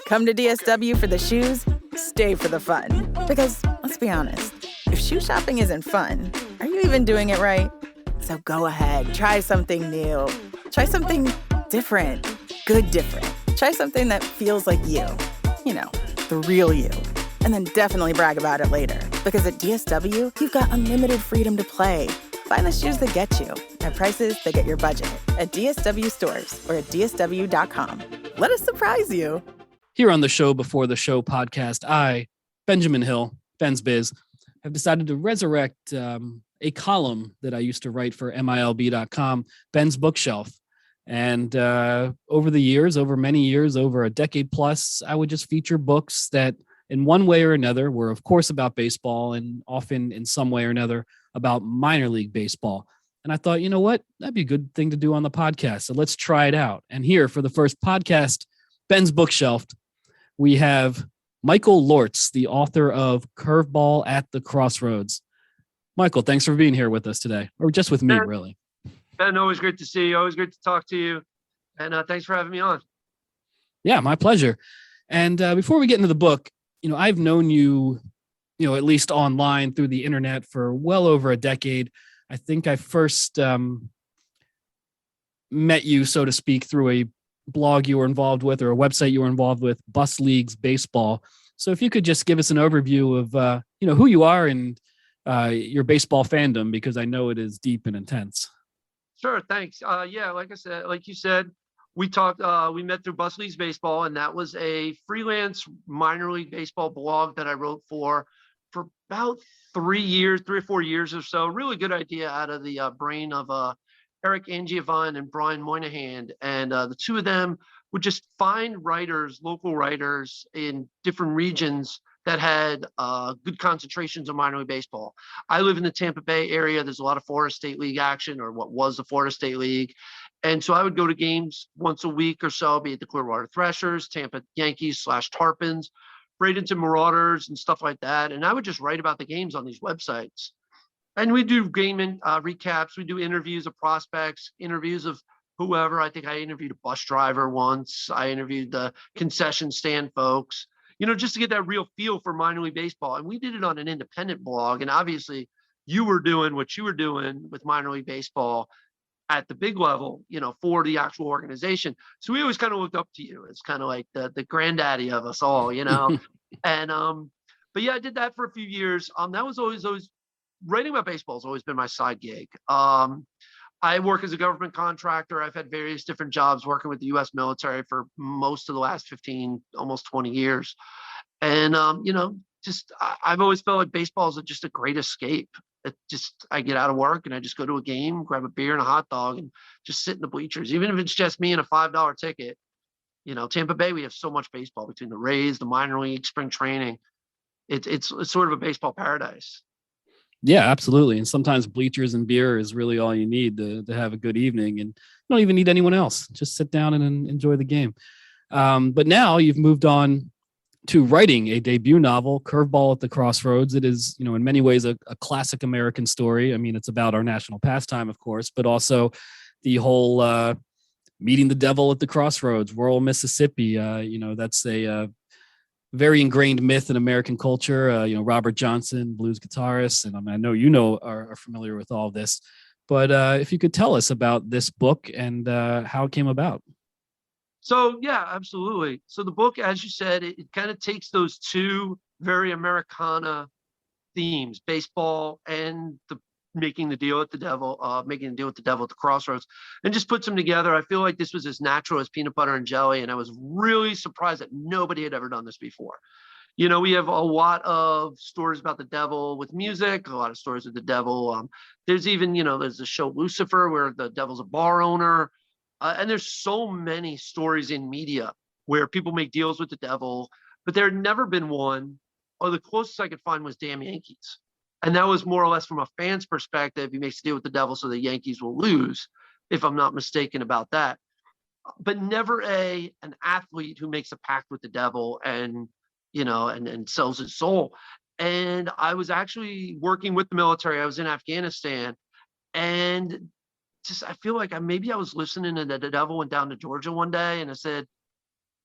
Come to DSW for the shoes, stay for the fun. Because, let's be honest, if shoe shopping isn't fun, are you even doing it right? So go ahead, try something new. Try something different. Good different. Try something that feels like you. The real you. And then definitely brag about it later. Because at DSW, you've got unlimited freedom to play. Find the shoes that get you at prices that get your budget at DSW stores or at DSW.com. Let us surprise you. Here on the Show Before the Show podcast, I, Benjamin Hill, Ben's Biz, have decided to resurrect a column that I used to write for MILB.com, Ben's Bookshelf. And over the years, over many years, over a decade plus, I would just feature books that in one way or another were, of course, about baseball and often in some way or another about minor league baseball. And I thought, you know what? That'd be a good thing to do on the podcast. So let's try it out. And here for the first podcast, Ben's Bookshelf, we have Michael Lortz, the author of Curveball at the Crossroads. Michael, thanks for being here with us today, or just with me, really. Ben, always great to see you. Always great to talk to you. And thanks for having me on. Yeah, my pleasure. And before we get into the book, I've known you, at least online through the internet for well over a decade. I think I first met you, so to speak, through a blog you were involved with or a website you were involved with, Bus Leagues Baseball. So if you could just give us an overview of, who you are and your baseball fandom, because I know it is deep and intense. Sure. Thanks. Yeah, like you said, we met through Bus Leagues Baseball, and that was a freelance minor league baseball blog that I wrote for about 3 or 4 years or so. Really good idea out of the brain of Eric Angevin and Brian Moynihan. And the two of them would just find writers, local writers in different regions that had good concentrations of minor league baseball. I live in the Tampa Bay area. There's a lot of Florida State League action, or what was the Florida State League. And so I would go to games once a week or so, be it the Clearwater Threshers, Tampa Yankees / Tarpons, Bradenton Marauders, and stuff like that. And I would just write about the games on these websites. And we do game recaps. We do interviews of prospects, interviews of whoever. I think I interviewed a bus driver once. I interviewed the concession stand folks, just to get that real feel for minor league baseball. And we did it on an independent blog. And obviously you were doing what you were doing with minor league baseball at the big level, for the actual organization. So we always kind of looked up to you. It's kind of like the granddaddy of us all, And, but yeah, I did that for a few years. That was always writing about baseball has always been my side gig. I work as a government contractor. I've had various different jobs working with the U.S. military for most of the last 15, almost 20 years. And, I've always felt like baseball is just a great escape. I get out of work and I just go to a game, grab a beer and a hot dog and just sit in the bleachers. Even if it's just me and a $5 ticket, Tampa Bay, we have so much baseball between the Rays, the minor league, spring training. It's sort of a baseball paradise. Yeah, absolutely. And sometimes bleachers and beer is really all you need to have a good evening, and you don't even need anyone else. Just sit down and enjoy the game. But now you've moved on to writing a debut novel, Curveball at the Crossroads. It is, in many ways a classic American story. I mean, it's about our national pastime, of course, but also the whole meeting the devil at the crossroads, rural Mississippi. That's a very ingrained myth in American culture. Robert Johnson, blues guitarist, and I know are familiar with all of this. But if you could tell us about this book and how it came about. So, yeah, absolutely. So the book, as you said, it kind of takes those two very Americana themes, baseball and making the deal with the devil at the crossroads, and just puts them together. I feel like this was as natural as peanut butter and jelly. And I was really surprised that nobody had ever done this before. We have a lot of stories about the devil with music, a lot of stories with the devil. There's even, there's the show Lucifer where the devil's a bar owner. And there's so many stories in media where people make deals with the devil, but there had never been one, or the closest I could find was Damn Yankees. And that was more or less from a fan's perspective. He makes a deal with the devil so the Yankees will lose, if I'm not mistaken about that. But never an athlete who makes a pact with the devil and sells his soul. And I was actually working with the military. I was in Afghanistan, and I feel like maybe I was listening to the devil went down to Georgia one day, and I said,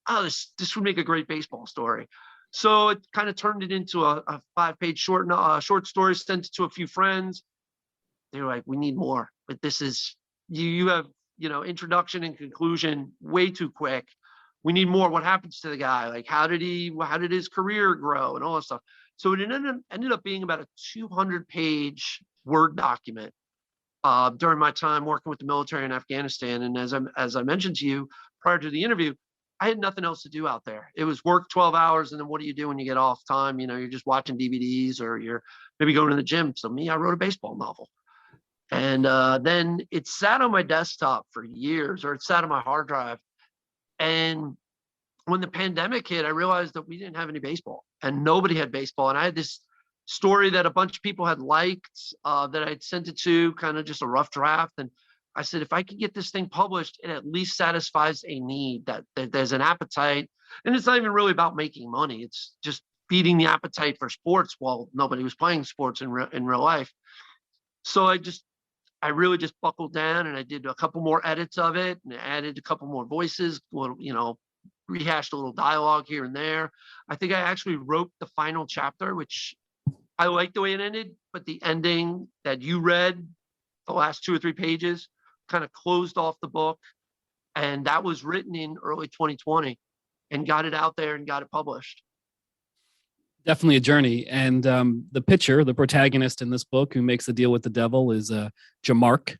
oh, this would make a great baseball story. So it kind of turned it into a 5-page short story, sent it to a few friends. They were like, we need more, but this is, you have, introduction and conclusion way too quick. We need more. What happens to the guy? Like, how did his career grow and all that stuff? So it ended up being about a 200-page Word document during my time working with the military in Afghanistan. And as I mentioned to you prior to the interview, I had nothing else to do out there. It was work 12 hours. And then what do you do when you get off time? You're just watching DVDs or you're maybe going to the gym. So I wrote a baseball novel. And then it sat on my desktop for years, or it sat on my hard drive. And when the pandemic hit, I realized that we didn't have any baseball and nobody had baseball. And I had this story that a bunch of people had liked that I'd sent it to, kind of just a rough draft. And I said, if I could get this thing published, it at least satisfies a need that there's an appetite. And it's not even really about making money. It's just feeding the appetite for sports while nobody was playing sports in real life. So I really just buckled down and I did a couple more edits of it and added a couple more voices, rehashed a little dialogue here and there. I think I actually wrote the final chapter, which I liked the way it ended, but the ending that you read, the last 2 or 3 pages, kind of closed off the book. And that was written in early 2020 and got it out there and got it published. Definitely a journey. And the protagonist in this book who makes the deal with the devil is Jamark.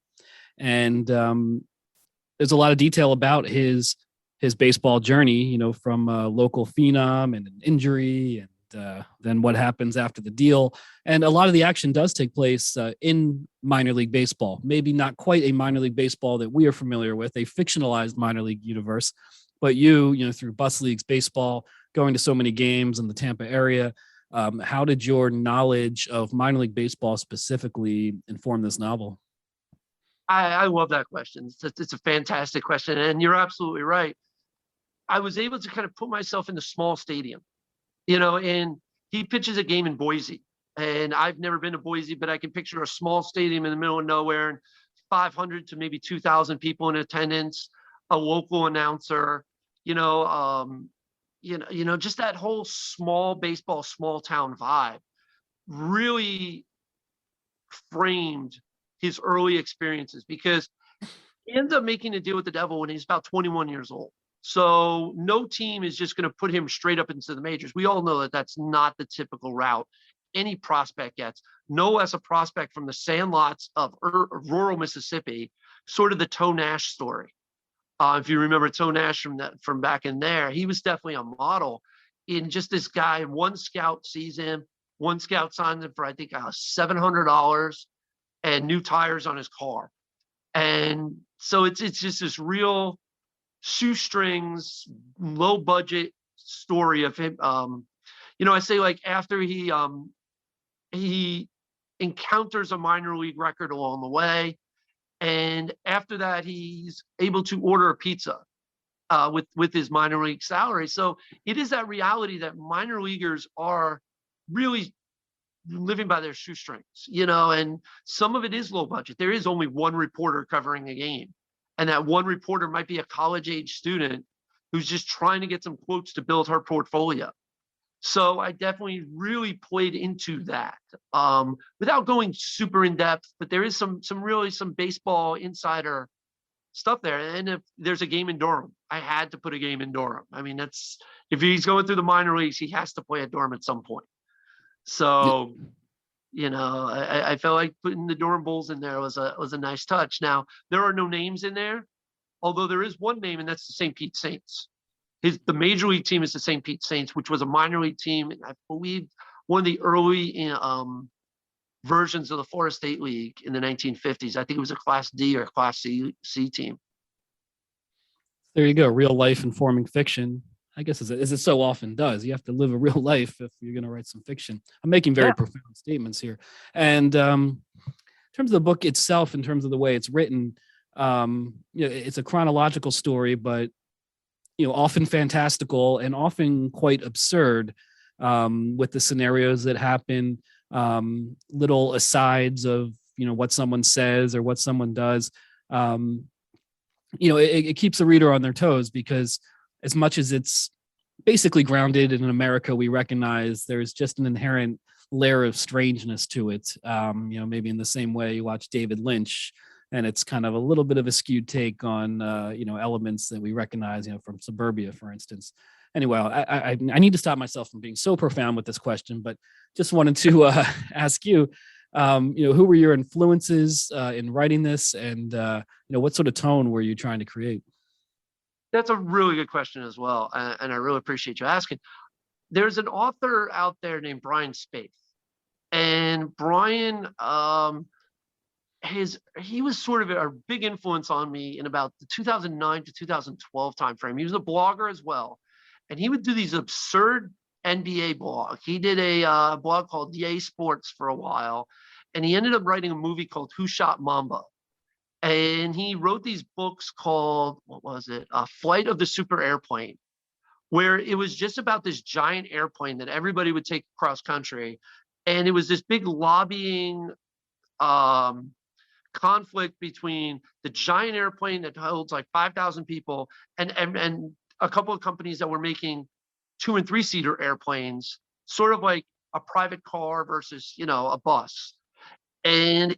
And there's a lot of detail about his baseball journey, from a local phenom and an injury and than what happens after the deal. And a lot of the action does take place in minor league baseball, maybe not quite a minor league baseball that we are familiar with, a fictionalized minor league universe. But through Bus Leagues baseball, going to so many games in the Tampa area, how did your knowledge of minor league baseball specifically inform this novel? I love that question. It's a fantastic question. And you're absolutely right. I was able to kind of put myself in the small stadium, and he pitches a game in Boise. And I've never been to Boise, but I can picture a small stadium in the middle of nowhere and 500 to maybe 2,000 people in attendance, a local announcer, just that whole small baseball, small town vibe really framed his early experiences, because he ends up making a deal with the devil when he's about 21 years old. So no team is just going to put him straight up into the majors. We all know that that's not the typical route any prospect gets. No less a prospect from the sandlots of rural Mississippi, sort of the Toe Nash story. If you remember Toe Nash from back in there, he was definitely a model in just this guy. One scout sees him, one scout signs him for, I think, $700 and new tires on his car. And so it's just this real shoestrings, low budget story of him. I say, like, after he encounters a minor league record along the way, and after that he's able to order a pizza with his minor league salary. So it is that reality that minor leaguers are really living by their shoestrings, and some of it is low budget. There is only one reporter covering a game, and that one reporter might be a college age student who's just trying to get some quotes to build her portfolio. So I definitely really played into that without going super in depth, but there is some baseball insider stuff there. And if there's a game in Durham, I had to put a game in Durham. I mean, if he's going through the minor leagues, he has to play at Durham at some point. So, I felt like putting the Durham Bulls in there was a nice touch. Now, there are no names in there, although there is one name, and that's the St. Pete Saints. The major league team is the St. Pete Saints, which was a minor league team, and I believe one of the early versions of the Florida State League in the 1950s. I think it was a Class D or Class C team. There you go. Real life informing fiction, I guess, as it so often does. You have to live a real life if you're going to write some fiction. I'm making very profound statements here. And in terms of the book itself, in terms of the way it's written, it's a chronological story, but often fantastical and often quite absurd with the scenarios that happen, little asides of, what someone says or what someone does. It keeps the reader on their toes, because as much as it's basically grounded in America, we recognize there's just an inherent layer of strangeness to it. Maybe in the same way you watch David Lynch, and it's kind of a little bit of a skewed take on, elements that we recognize, from Suburbia, for instance. Anyway, I need to stop myself from being so profound with this question, but just wanted to ask you, who were your influences in writing this, and, what sort of tone were you trying to create? That's a really good question as well, and I really appreciate you asking. There's an author out there named Brian Spaeth, and Brian, he was sort of a big influence on me in about the 2009 to 2012 timeframe. He was a blogger as well, and he would do these absurd NBA blogs. He did a blog called Yay Sports for a while, and he ended up writing a movie called Who Shot Mamba. And he wrote these books called, Flight of the Super Airplane, where it was just about this giant airplane that everybody would take across country. And it was this big lobbying conflict between the giant airplane that holds like 5,000 people and a couple of companies that were making 2- and 3-seater airplanes, sort of like a private car versus, a bus. And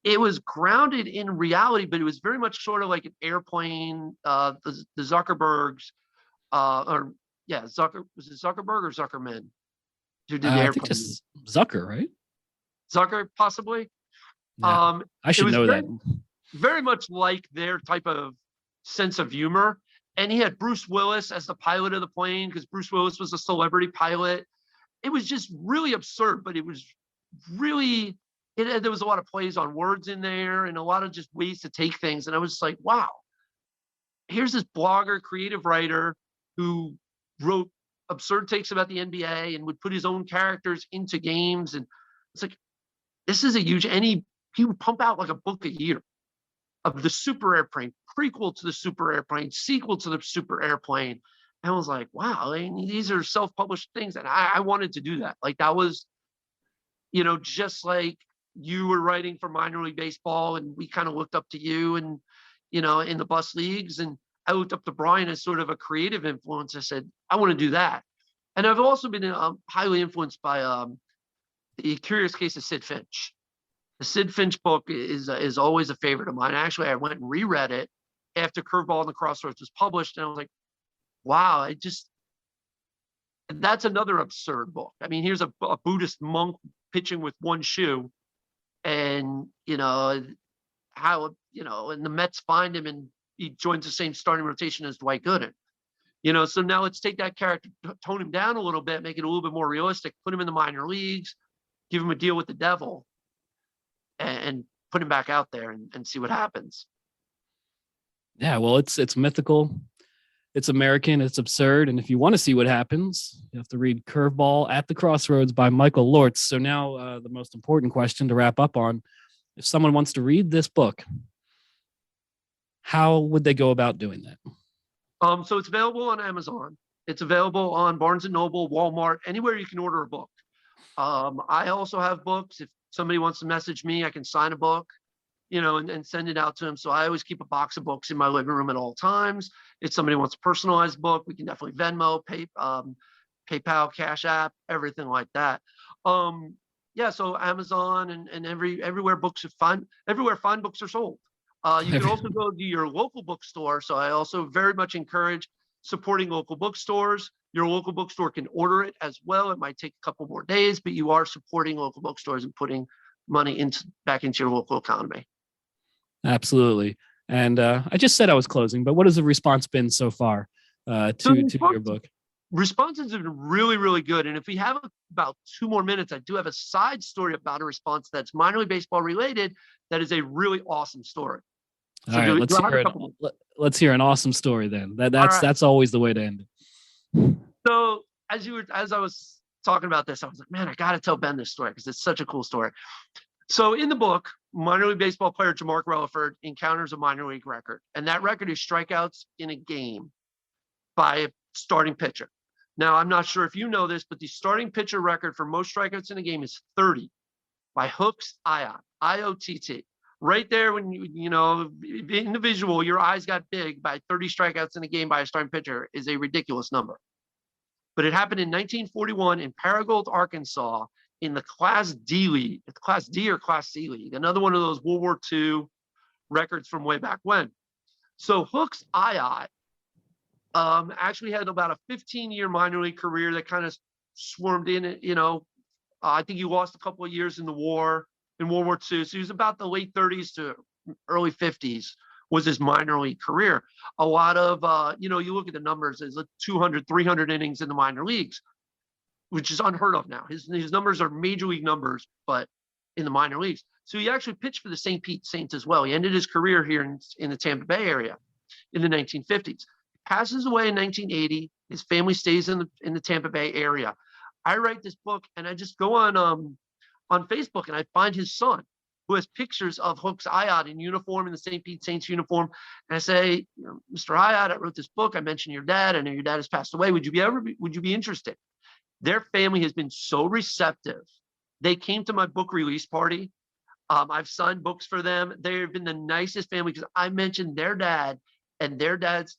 it was grounded in reality, but it was very much sort of like an airplane. The Zuckerbergs, was it Zuckerberg or Zuckerman? Who did the airplane? I think it's Zucker, right? Zucker, possibly. Yeah, I should know that. Very much like their type of sense of humor. And he had Bruce Willis as the pilot of the plane, because Bruce Willis was a celebrity pilot. it was just really absurd, but it was really, there was a lot of plays on words in there and a lot of just ways to take things. And I was just like, wow, here's this blogger, creative writer who wrote absurd takes about the NBA and would put his own characters into games. And it's like, this is a huge, he would pump out like a book a year of the Super Airplane, prequel to the Super Airplane, sequel to the Super Airplane. And I was like, wow, these are self-published things. And I wanted to do that. Like that was, just like you were writing for minor league baseball and we kind of looked up to you and, in the bus leagues. And I looked up to Brian as sort of a creative influence. I said, I want to do that. And I've also been highly influenced by The Curious Case of Sid Finch. The Sid Finch book is always a favorite of mine. Actually, I went and reread it after Curveball and the Crossroads was published. And I was like, wow, that's another absurd book. I mean, here's a Buddhist monk pitching with one shoe and, and the Mets find him and he joins the same starting rotation as Dwight Gooden. So now let's take that character, tone him down a little bit, make it a little bit more realistic, put him in the minor leagues, give him a deal with the devil and put him back out there and see what happens. Yeah, well, it's mythical. It's American. It's absurd. And if you want to see what happens, you have to read Curveball at the Crossroads by Michael Lortz. So now the most important question to wrap up on, if someone wants to read this book, how would they go about doing that? So it's available on Amazon. It's available on Barnes & Noble, Walmart, anywhere you can order a book. I also have books. If somebody wants to message me, I can sign a book, and send it out to them. So I always keep a box of books in my living room at all times. If somebody wants a personalized book, we can definitely Venmo, PayPal, Cash App, everything like that. So Amazon and everywhere fine books are sold. You can also go to your local bookstore. So I also very much encourage supporting local bookstores. Your local bookstore can order it as well. It might take a couple more days, but you are supporting local bookstores and putting money back into your local economy. Absolutely. And I just said I was closing, but what has the response been so far to your book? Responses have been really, really good. And if we have about 2 more minutes, I do have a side story about a response that's minor league baseball related. That is a really awesome story. All right, let's hear an awesome story then. That's always the way to end it. So as I was talking about this, I was like, man, I got to tell Ben this story because it's such a cool story. So in the book, minor league baseball player Jamark Relaford encounters a minor league record, and that record is strikeouts in a game by a starting pitcher. Now, I'm not sure if you know this, but the starting pitcher record for most strikeouts in a game is 30 by Hooks Iott, IOTT. Right there, when in the visual, your eyes got big by 30 strikeouts in a game by a starting pitcher is a ridiculous number. But it happened in 1941 in Paragould, Arkansas, in the Class D League, Class D or Class C League, another one of those World War II records from way back when. So Hooks Iott actually had about a 15-year minor league career that kind of swarmed in. I think he lost a couple of years in the war, in World War II. So he was about the late 30s to early 50s was his minor league career. A lot of, you look at the numbers, there's 200, 300 innings in the minor leagues, which is unheard of now. His numbers are major league numbers, but in the minor leagues. So he actually pitched for the St. Pete Saints as well. He ended his career here in the Tampa Bay area in the 1950s. Passes away in 1980. His family stays in the Tampa Bay area. I write this book and I just go on Facebook and I find his son who has pictures of Hooks Iott in uniform, in the St. Pete Saints uniform. And I say, Mr. Iott, I wrote this book. I mentioned your dad. I know your dad has passed away. Would you be interested? Their family has been so receptive. They came to my book release party. I've signed books for them. They've been the nicest family because I mentioned their dad and their dad's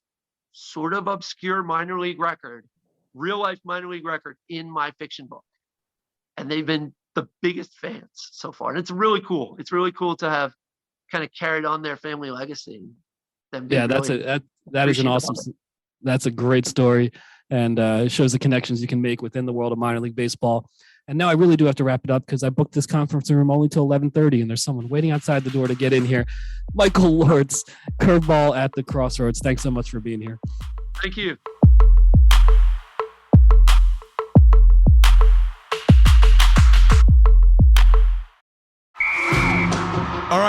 sort of obscure minor league record, real life minor league record in my fiction book. And they've been the biggest fans so far. And it's really cool. It's really cool to have kind of carried on their family legacy. Yeah, that is an awesome, that's a great story. And it shows the connections you can make within the world of minor league baseball. And now I really do have to wrap it up because I booked this conference room only till 11:30 and there's someone waiting outside the door to get in here. Michael Lortz, Curveball at the Crossroads. Thanks so much for being here. Thank you.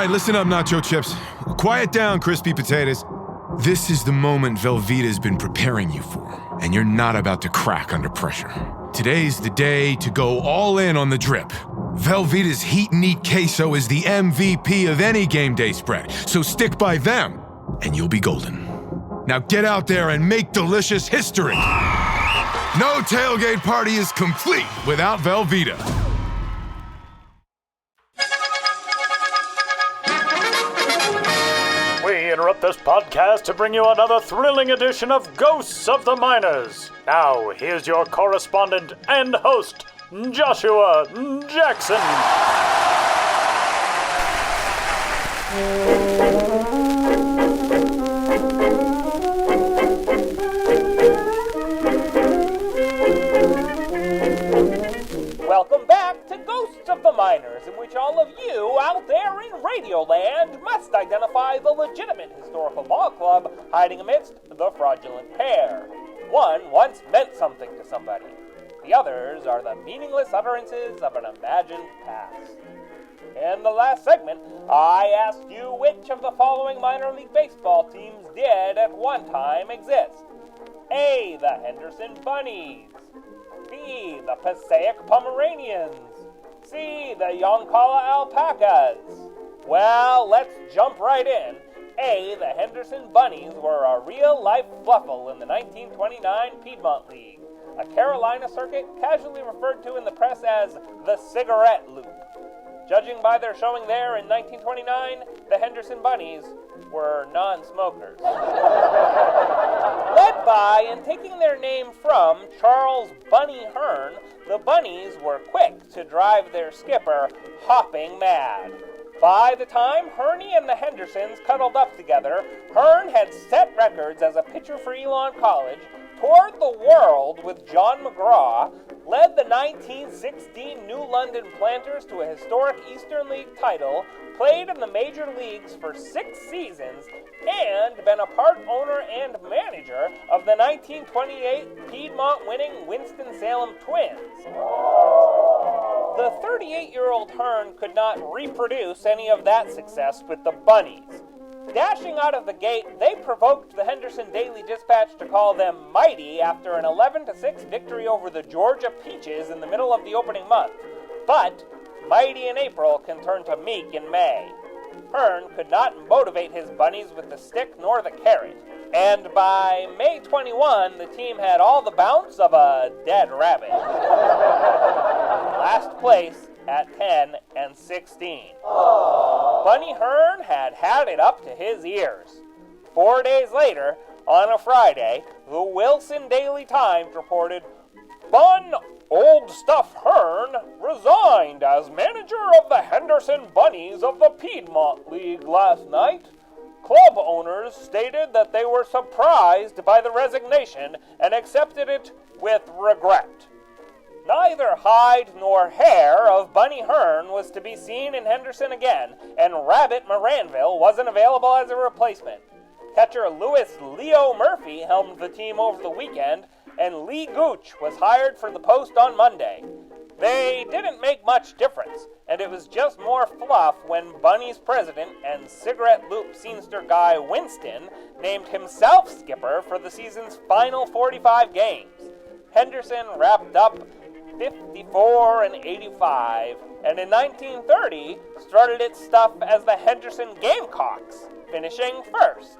right, listen up, nacho chips. Quiet down, crispy potatoes. This is the moment Velveeta's been preparing you for, and you're not about to crack under pressure. Today's the day to go all in on the drip. Velveeta's Heat and Eat Queso is the MVP of any game day spread, so stick by them, and you'll be golden. Now get out there and make delicious history. No tailgate party is complete without Velveeta. We interrupt this podcast to bring you another thrilling edition of Ghosts of the Miners. Now, here's your correspondent and host, Joshua Jackson. Welcome back to Ghosts of the Miners, in which all of you out there in Radioland must identify the legitimate historical ball club hiding amidst the fraudulent pair. One once meant something to somebody. The others are the meaningless utterances of an imagined past. In the last segment, I asked you which of the following minor league baseball teams did at one time exist. A, the Henderson Bunnies. B, the Passaic Pomeranians. C, the Yoncalla Alpacas. Well, let's jump right in. A, the Henderson Bunnies were a real-life fluffle in the 1929 Piedmont League, a Carolina circuit casually referred to in the press as the Cigarette Loop. Judging by their showing there in 1929, the Henderson Bunnies were non-smokers. Led by and taking their name from Charles Bunny Hearn, the Bunnies were quick to drive their skipper hopping mad. By the time Herney and the Hendersons cuddled up together, Hearn had set records as a pitcher for Elon College, toured the world with John McGraw, led the 1916 New London Planters to a historic Eastern League title, played in the major leagues for 6 seasons, and been a part owner and manager of the 1928 Piedmont-winning Winston-Salem Twins. The 38-year-old Hearn could not reproduce any of that success with the Bunnies. Dashing out of the gate, they provoked the Henderson Daily Dispatch to call them mighty after an 11-6 victory over the Georgia Peaches in the middle of the opening month. But mighty in April can turn to meek in May. Hearn could not motivate his Bunnies with the stick nor the carrot, and by May 21, the team had all the bounce of a dead rabbit. Last place at 10-16. Bunny Hearn had it up to his ears. 4 days later, on a Friday, the Wilson Daily Times reported, Bun Old Stuff Hearn resigned as manager of the Henderson Bunnies of the Piedmont League last night. Club owners stated that they were surprised by the resignation and accepted it with regret. Neither hide nor hair of Bunny Hearn was to be seen in Henderson again, and Rabbit Moranville wasn't available as a replacement. Catcher Louis Leo Murphy helmed the team over the weekend, and Lee Gooch was hired for the post on Monday. They didn't make much difference, and it was just more fluff when Bunny's president and cigarette loop scenester guy Winston named himself skipper for the season's final 45 games. Henderson wrapped up 54-85, and in 1930 started its stuff as the Henderson Gamecocks, finishing first.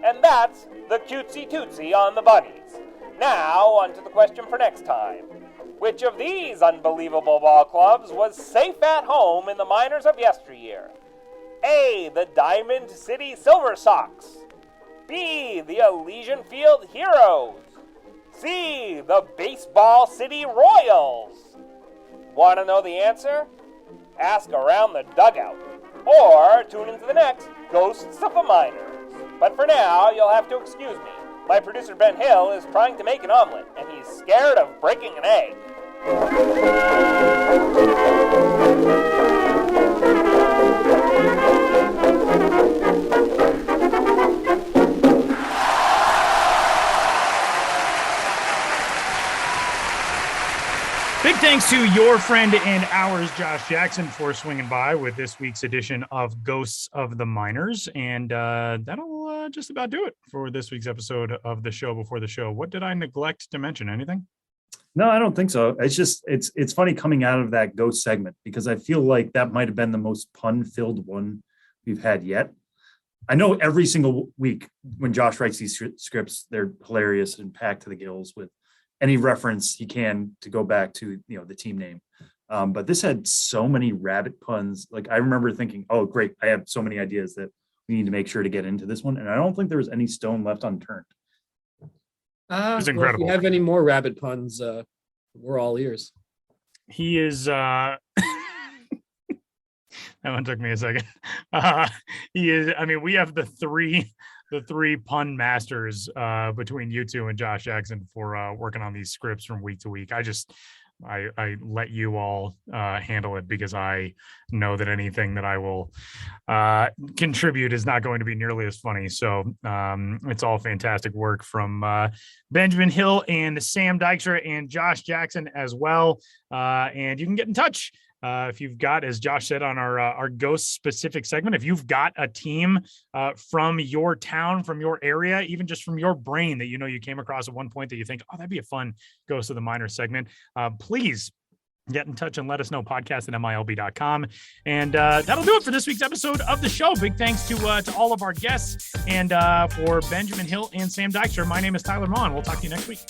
And that's the cutesy tootsie on the Bunnies. Now, on to the question for next time. Which of these unbelievable ball clubs was safe at home in the minors of yesteryear? A, the Diamond City Silver Sox. B, the Elysian Field Heroes. C, the Baseball City Royals. Want to know the answer? Ask around the dugout. Or tune into the next Ghosts of the Miners. But for now, you'll have to excuse me. My producer Ben Hill is trying to make an omelet, and he's scared of breaking an egg. Big thanks to your friend and ours, Josh Jackson, for swinging by with this week's edition of Ghosts of the Miners. And that'll just about do it for this week's episode of the show before the show. What did I neglect to mention? Anything? No, I don't think so. It's just, it's funny coming out of that ghost segment because I feel like that might have been the most pun-filled one we've had yet. I know every single week when Josh writes these scripts, they're hilarious and packed to the gills with any reference he can to go back to, the team name. But this had so many rabbit puns. Like I remember thinking, oh, great. I have so many ideas that we need to make sure to get into this one. And I don't think there was any stone left unturned. It's incredible. If you have any more rabbit puns, we're all ears. He is that one took me a second. He is, I mean, we have the three pun masters between you two and Josh Jackson for working on these scripts from week to week. I let you all handle it because I know that anything that I will contribute is not going to be nearly as funny. So it's all fantastic work from Benjamin Hill and Sam Dykstra and Josh Jackson as well. And you can get in touch. If you've got, as Josh said on our ghost specific segment, if you've got a team from your town, from your area, even just from your brain that you came across at one point that you think, oh, that'd be a fun Ghost of the Miners segment, please get in touch and let us know. podcast@milb.com. And that'll do it for this week's episode of the show. Big thanks to all of our guests and for Benjamin Hill and Sam Dykstra. My name is Tyler Maughan. We'll talk to you next week.